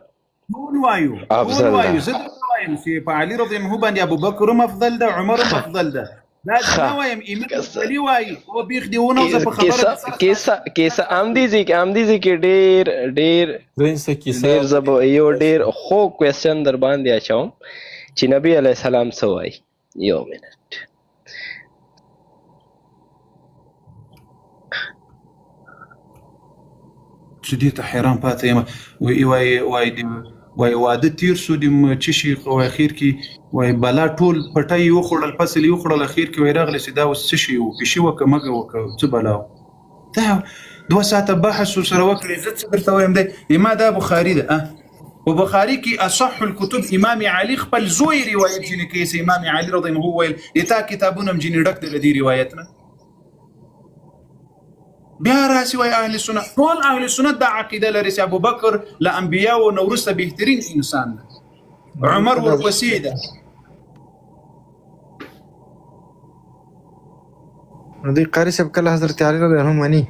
افضل ده. زه وایم چې په علي رضی الله عنه باندې ابوبکر هم افضل ده، عمر هم افضل ده. دا نه وایم امام علي وایي او بیخ دیونه زه په خبره کیسه امدیزي کې ډېر زه یو ډېر خو کوېسچن در باندې اچوم چې نبی علیه السلام څه وایي. یو منټ چې دې ته حیران پاتې یم. وایي واده تیر شو د څه شي خو اخر کې وایي بلا ټول پټۍ یې وخوړل، فصل یې وخوړل، اخر کې وایي راغلی چې دا اوس څه شي و، پیشي وکړه مږه وکړه څه بلا و. دا 2 ساعته بحث ورسره وکړې. زه څه درته وایم دی ما دا بخاري ده. په بخاري کې اصح الکتب امام علي خپل زوی روایت ځینې کوي چې امام علي رضی الله عنه ویل د تا کتابونه هم ځینې ډک دی له دې روایت نه. بیا راسي وایي اهل سنت، ټول اهل سنت دا عقیده لري چې ابوبکر له انبیاو نه وروسته بهترین انسان ده، عمر ورپسې ده. نو دوی قاري صاحب کله حضرت علي رضی الله عنه مني؟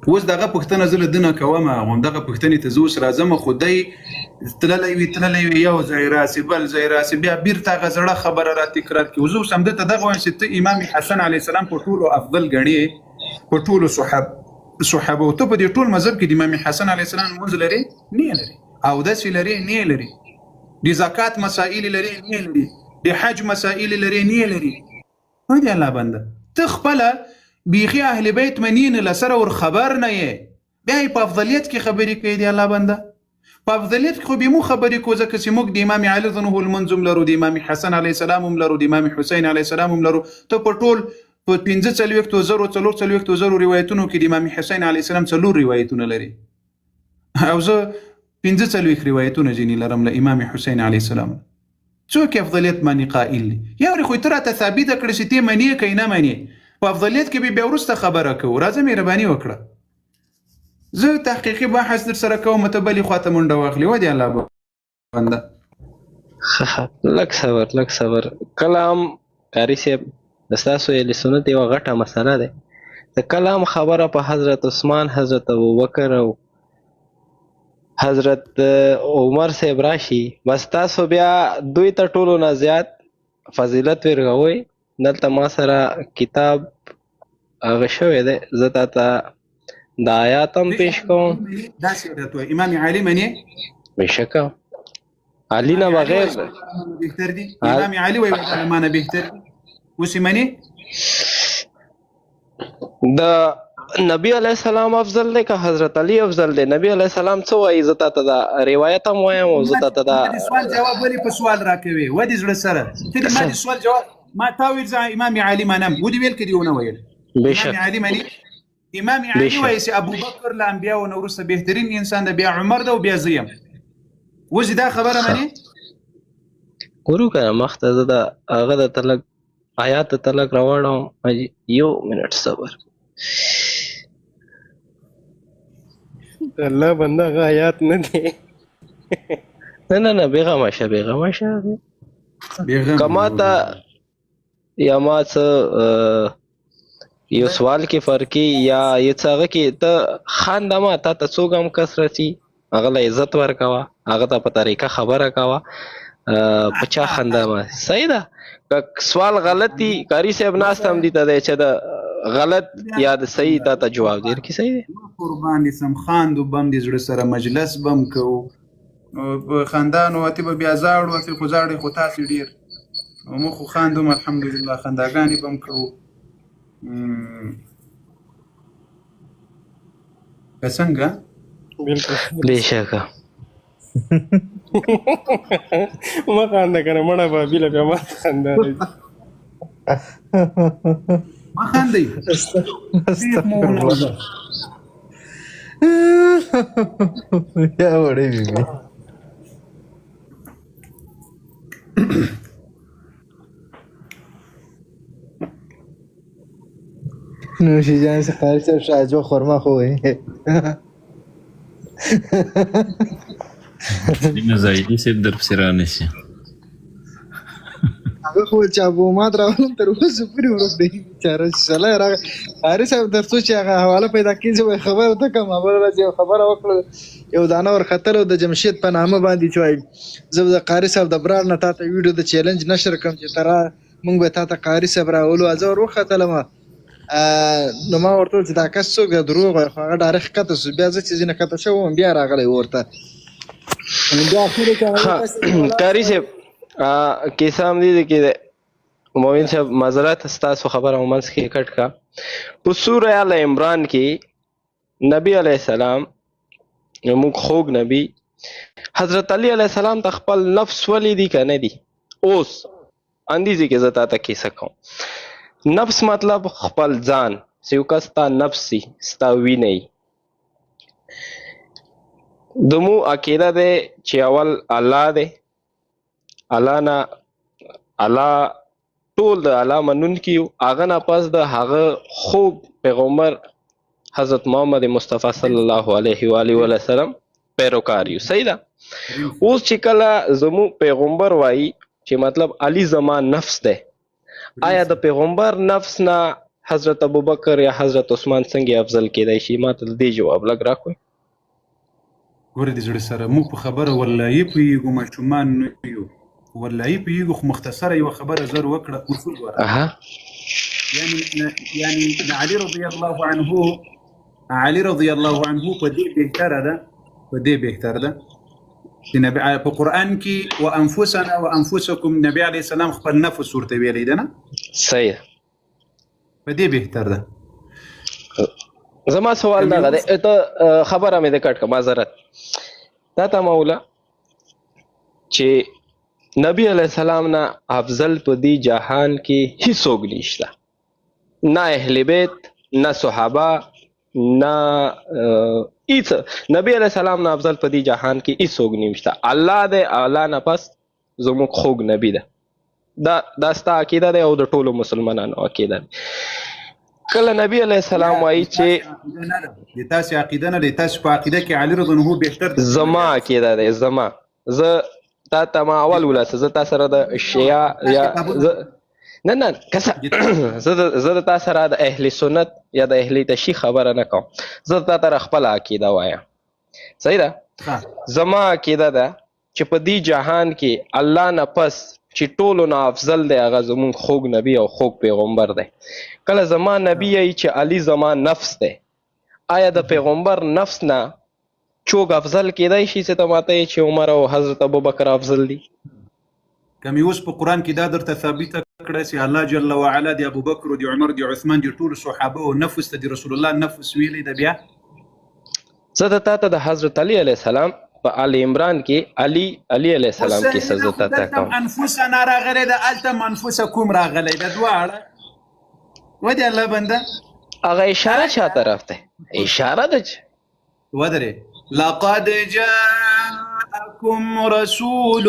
اوس دغه پوښتنه زه له ده نه کوم، همدغه پوښتنې ته زه اوس راځم، خو دی تللی وي یو ځای راسي بل ځای راسي، بیا بیرته هغه زړه خبره را تکرار کړي. زه اوس همده ته دغه وایم چې ته امام حسن علیه السلام په ټولو افضل ګڼې، په ټولو صحابه، ته په دې ټول مذهب کې د امام حسن علیه السلام لمونځ لرې؟ نه لري. اودس لرې؟ نه لري. د زکات مسائل لرې؟ نه لري. د حج مسائل لرې؟ نه لري. وای دی الله بنده، ته خپله بیخي اهل بیت منین لسره ور خبر نه یې، بیا یې په افضلیت کې خبرې کوي. دی الله بنده په افضلیت کې خو به مو خبرې کوو، ځکه چې موږ د امام علي رضی الله عنه لمونځ هم لرو، د امام حسن علیه السلام هم لرو، د امام حسین علیه السلام هم لرو. ته په ټول په 45,000 روایتونو کې د امام حسین علیه السلام 4 روایتونه لري، او زه 45 روایتونه ځینې لرم له امام حسین علیه السلام. څوک افضلیت باندې قائل دي؟ یو خو ته راته ثابته کړې چې ته منې که نه منې، په افضلیت کې به بیا وروسته خبره کوو. راځه مهرباني وکړه، زه تحقیقي بحث در سره کوم، ته بلې خواته منډه واخلې. ودې الله بنده لږ صبر. کلام قاري صاحب ستاسو اهل سنت یوه غټه مسله ده. د کلام خبره په حضرت عثمان، حضرت ابوبکر او حضرت عمر صاحب راشي، بس تاسو بیا دوی ته ټولو نه زیات فضیلت ورکوئ. دلته ما سره کتاب هغه شوی دی، زه تاته د آیات هم پیش کوم. داسې عادت وایي امام علي منې؟ بېشکه علي نه بغیر بهتر دي. امام علي وایي علما نه بهتر دي. اوس یې منې؟ د نبی علیه السلام افضل دی که حضرت علی افضل دی؟ نبی علیه السلام څه وایي؟ زه تاته دا روایت هم وایم او زه تاته دا سوال جواب ولې په سوال راکوې؟ ودې زړه سره ته دې ما د سوال جواب ما تا ویل زه امام علي منم، ودې ویل که دې ونه ویل؟ امام علي منې؟ امام علي وایي چې ابوبکر له انبیاو نه وروسته بهترین انسان دی، بیا عمر دی او بیا زه یم. اوس دا خبره منې؟ ګورو که نه مخته زه د هغه د ته لږ آیات ته لږ راوړم. یو منټ صبر. الله بنده هغه آیات نه دی. نه بېغمه شه که ما ته یا ما څه یو سوال کې فرقي یا یو څه هغه کې ته خانده ما تا ته څوک هم کس رسي، هغه له عزت ورکوه، هغه ته په طریقه خبره کوه، په چا خنده ما. صحیح ده. که سوال غلطي قاري صاحب ناست هم دي ته دی چې د غلط یا د صحیح تا ته جواب دی درکړي. صحیح دی. قربان دې سم خاندو بم دې زړه سره مجلس بم کوو، په خندانو اتې به بیا زاړو اتې خو زاړې خو تاسې ډېر، موږ خو خاندوم الحمدلله، خنداګانې بم کوو. که څنګه؟ بېشکه مه خانده که نه مړه بابیله بیا ما خندا راځي. ما خاندئ یا وړې بیبي نوشي جان سے خارج سے شاجو خورما خو وي دینه زایدی سیب در پسې رانشي. هغه خو چې ابو مات راولم تر اوسه پورې ورک دی بیچاره. سلام راغی قاري صاحب درته چې هغه حواله پیدا کړي چې خبره ته کوم خبره راځي، خبره وکړه یو دانه ور خطر او د جمشید په نامه باندې چوي. زه د قاري صاحب د برار نه تاسو ویډیو د چیلنج نشر کوم چې ترا مونږ به تاسو قاري صاحب راولو. از ور وختلم نو ما ورته چې دا کس څوک دروغ وایي، خو هغه ډایرکټ کته شو. بیا زه چې ځینې کته شوم بیا راغلی ورته بیا اخر کې قاري صاحب کیسه هم دي کې مومن صاحب معذرت ستاسو خبره هم منځ کې کټ کا. په سوره ال عمران کې نبی علیه السلام موږ خوږ نبی حضرت علی علیه السلام ته خپل نفس ولیدي که نه دي؟ اوس اندیزې کې زه تا ته کیسه کوم. نفس مطلب خپل ځان، چې یو کس ستا نفس سي، ستا وینه یي. زموږ عقیده دی چې اول الله دی، الله نه الله ټول د الله منونکي یو، هغه نه پس د هغه خوږ پیغمبر حضرت محمد مصطفی صلی الله علیه و آله وسلم پیروکار یو. صحیح ده. اوس چې کله زموږ پیغمبر وایي چې مطلب علی زما نفس دی، آیا د پیغمبر نفس نه حضرت ابوبکر یا حضرت عثمان څنګه افضل کېدای شي؟ ما ته د دې جواب لږ راکوئ. ګوره د زړه سره موږ په خبره والله پوهېږو، ماشومان نه یو، والله پوهېږو، خو مختصره یوه خبره زر وکړه اصول ګوره. یعنی علي رضی الله عنه په دې بهتره ده چې نبی په قرآن کې وانفسنا وانفسکم نبی علیه السلام خپل نفس ورته ویلی ده نه؟ صحیح. په دې بهتر ده. زما سوال دغه دی، ته خبره مې د کټ که معذرت تا ته موله چې نبی علیه السلام نه افضل په دې جهان کې هیڅوک نشته، نه اهل بیت، نه صحابه، نه هیڅ. نبی علیه السلام نه افضل په دې جهان کې هیڅوک نشته. الله دی، الله نه پس زموږ خوږ نبی ده. دا ستا عقیده دی او د ټولو مسلمانانو عقیده ده. کله نبی علیه السلام وایي چې د تاسې عقیده نه دی، تاسې په عقیده کې علي رضی الله بهتر دی. زما عقیده دی، زه تا ته ما اول ولاسه زه تا سره د شیعه یا نه زه د تا سره د اهل سنت یا د اهل تشیع خبره نه کوم، زه تا ته خپله عقیده وایم. صحیح ده؟ زما عقیده ده چې په دې جهان کې الله نه پس چې ټولو نه افضل دی هغه زمونږ خوږ نبی او خوږ پیغمبر دی. کله زما نبی یی چې علی زما نفس دی، آیا د پیغمبر نفس نه چوک افضل کېدای شي چې ته ماته یې چې عمر او حضرت ابوبکر افضل دي؟ که مې اوس په قرآن کې دا درته ثابته کړه چې الله جل وعلا د ابوبکر او د عمر د عثمان د ټولو صحابه او نفس ته د رسول الله نفس ویلی ده، بیا زه د تا ته د حضرت علی علیه السلام په آل عمران کې علی علیه السلام کې څه زه تا ته کوم. انفسنا راغلی ده، هلته انفسکم راغلی ده، دواړه ودې الله بنده. هغه اشاره چا طرف ته؟ اشاره ده چې ودرې لقد جاءكم رسول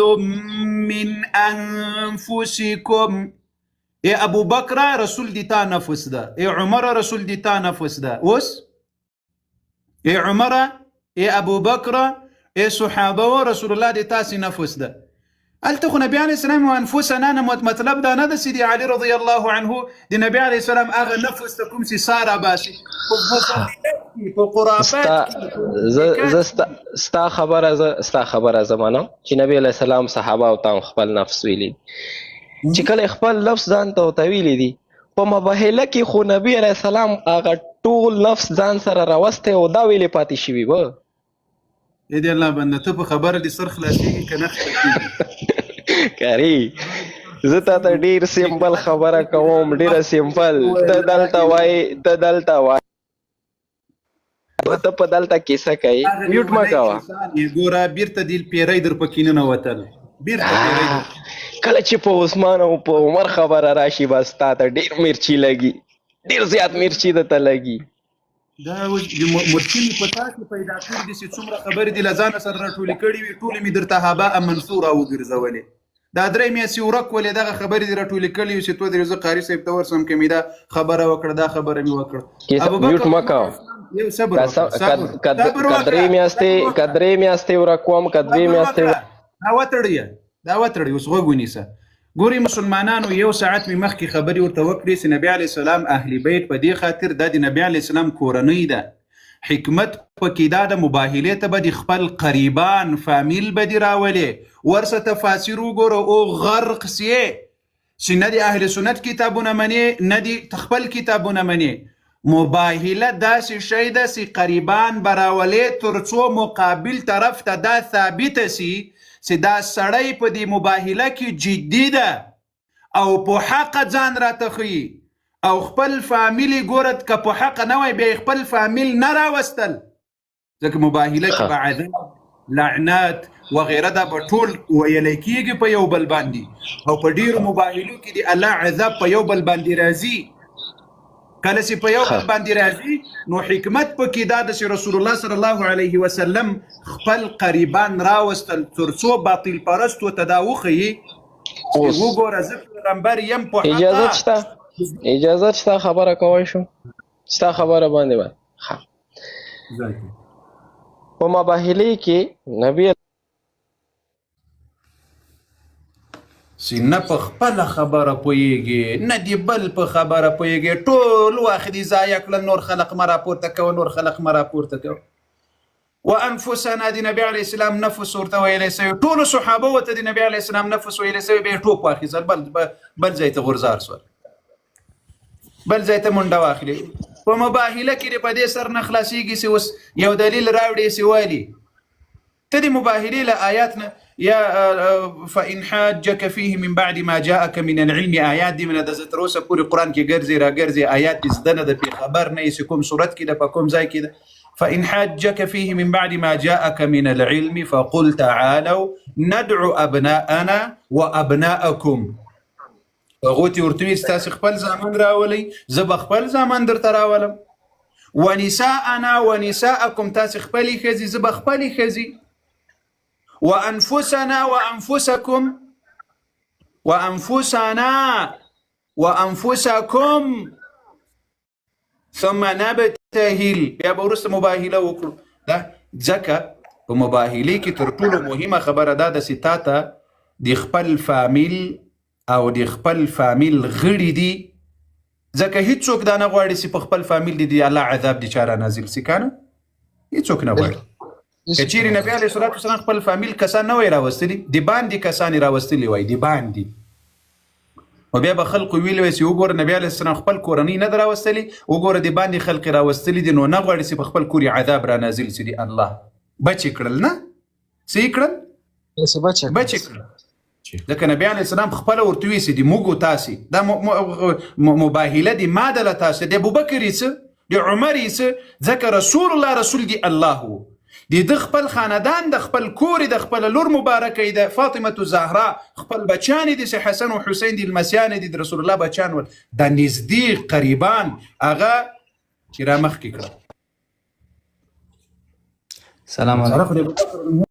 من انفسكم. اے ابو بکر رسول دی تا نفس ده، اے عمر رسول دی تا نفس ده. اوس اے عمر، اے ابو بکر، اے صحابه و رسول الله دی تاسې نفس ده. هلته خو نبی علیه السلام انفسنا نه مطلب دا نه ده چې د علي رضی الله عنه د نبی علیه السلام هغه نفس ته کوم چې ساره باسي په قرابات کې. ستا خبره زه منم چې نبی علیه السلام صحابه او تام خپل نفس ویلی چې کله خپل لفظ ځان ته ورته ویلی دي په مباهله کې، خو نبی علیه السلام هغه ټول نفس ځان سره راوستی او دا ویلې پاتې شوي به. ای دی الله بنده ته په خبره دې سر خلاصېږي که نه خلاصېږي؟ کاري زه تا ته ډېر سمپل خبره کوم، ډېره سمپل. ته دلته وایي ته په دلته کیسه کوي، میوټ مه کوه. ګوره بیرته دې پیری در پکې ننوتل، بیرته پیری کله چې په عثمان او په عمر خبره راشي بس تا ته ډېر مرچي لګي، ډېر زیات مرچي درته لګي. دا مرچي مې په تا کې پیدا کړي دي چې څومره خبرې دي له ځانه سره راټولې کړي وي، ټولې مې درته هباء منثوره وګرځولې. دا درې میاشتې ورک ولې دغه خبرې دې راټولې کړي وي چې تو درې زه قاري صاحب ته ورسم که مې دا خبره وکړه، دا خبره مې وکړه. میوټ مه کوه، یو صبر وکړه، که درې میاشتې ورکوم که دوې میاشتې دا وتړی اوس غوږ ونیسه. ګوري مسلمانانو، یو ساعت مې مخکې خبرې ورته وکړې چې نبی علیه السلام اهل بیت په دې خاطر دا د نبی علیه السلام کورنۍ ده. حکمت پکې دا د مباهلې ته به د خپل قریبان فامیل به دې راولې، ورسه تفاسیر وګوره او غرق سیې چې نه د اهل سنت کتابونه منې نه د خپل کتابونه منې. مباهله داسې شی ده چې قریبان به راولې تر څو مقابل طرف ته دا ثابته سي چې دا سړی په دې مباهله کې جدي ده او په حق ځان راته ښیي او خپل فامیل یې ګوره که په حق نه وای بیا یې خپل فامیل نه راوستل، ځکه مباهله کې به عذاب، لعنات وغیره دا به ټول ویلی کېږي په یو بل باندې، او په ډېرو مباهلو کې د الله عذاب په یو بل باندې راځي. کله چې په یو بل باندې راځي نو حکمت پکې دا ده چې رسول الله صلی الله علیه وسلم خپل قریبان راوستل تر څو باطل پرستو ته دا وښیي چې وګوره زه پیغمبر یم په حقه. اجازه شته خبره کوی شم؟ ستا خبره باندې په مباهلې کې نبی چې نه په خپله خبره پوهېږي نه د بل په خبره پوهېږي، ټول وخت دې ضایع کړل، نور خلق مه راپورته کوه، نور خلق مه راپورته کوه. وانفسنا د نبي علیه السلام نفس ورته ویلی سوی، ټولو صحابه ورته د نبي علیه السلام نفس ویلی سوی، بیا یې ټوپ واخیستل، بل ځای ته غورځار سول، بل ځای ته منډه واخلي. په مباهله کې په دې سر نه خلاصېږي چې اوس یو دلیل راوړي چې وایي ته د مباهلې له آیات نه یا فإن حاجك فيه من بعد ما جاءك من العلم آیات دي من د زه تر اوسه پورې قرآن کې ګرځي راګرځي آیات دې زده نه ده، پې خبر نه یې چې کوم صورت کې ده په کوم ځای کې ده. فإن حاجك فيه من بعد ما جاءك من العلم فقل تعالوا ندعو أبناءنا وأبناءكم. غوتي ورتوي ستاسو خپل زامن راولي، زه به خپل زامن درته راولم. ونساءنا ونساءكم، تاسو خپلې ښځې زه به خپلې ښځې. وأنفسنا وأنفسكم وأنفسنا وأنفسكم ثم نبتهل. بیا به وروسته مباهله وکړو. دا ځکه په مباهلې کې تر ټولو مهمه خبره دا ده چې تا ته د خپل فامیل او د خپل فامیل غړي دي، ځکه هیڅوک دا نه غواړي چې په خپل فامیل د الله عذاب د چا را نازل سي، که نه؟ هیڅوک نه غواړي. که چیرې نبي علیه الصلاة والسلام خپل فامیل کسان نه وای راوستلي، د باندې کسان یې راوستلي وای، د باندې. او بیا به خلقو ویلي وای چې وګوره نبي علیه السلام خپل کورنۍ نه ده راوستلي، وګوره د باندې خلق یې راوستلي دي، نو نه غواړي چې په خپل کور یې عذاب را نازل سي. د الله بچ یې کړل، نه څه یې کړل؟ بچ یې کړل. ځکه نبي علیه السلام خپله ورته وایي چې د موږ او تاسې دا مباهله د ما ده له تاسې، د ابوبکر یې څه، د عمر یې څه، ځکه رسول الله رسول د الله و، د ده خپل خاندان د خپل کور د خپل لور مبارکه د فاطمه زهرا خپل بچیان دي چې حسن او حسین د لمسیان دي د رسول الله بچیان ول، د نږدې قریبان هغه چې را مخکې کړه. سلام علیکم.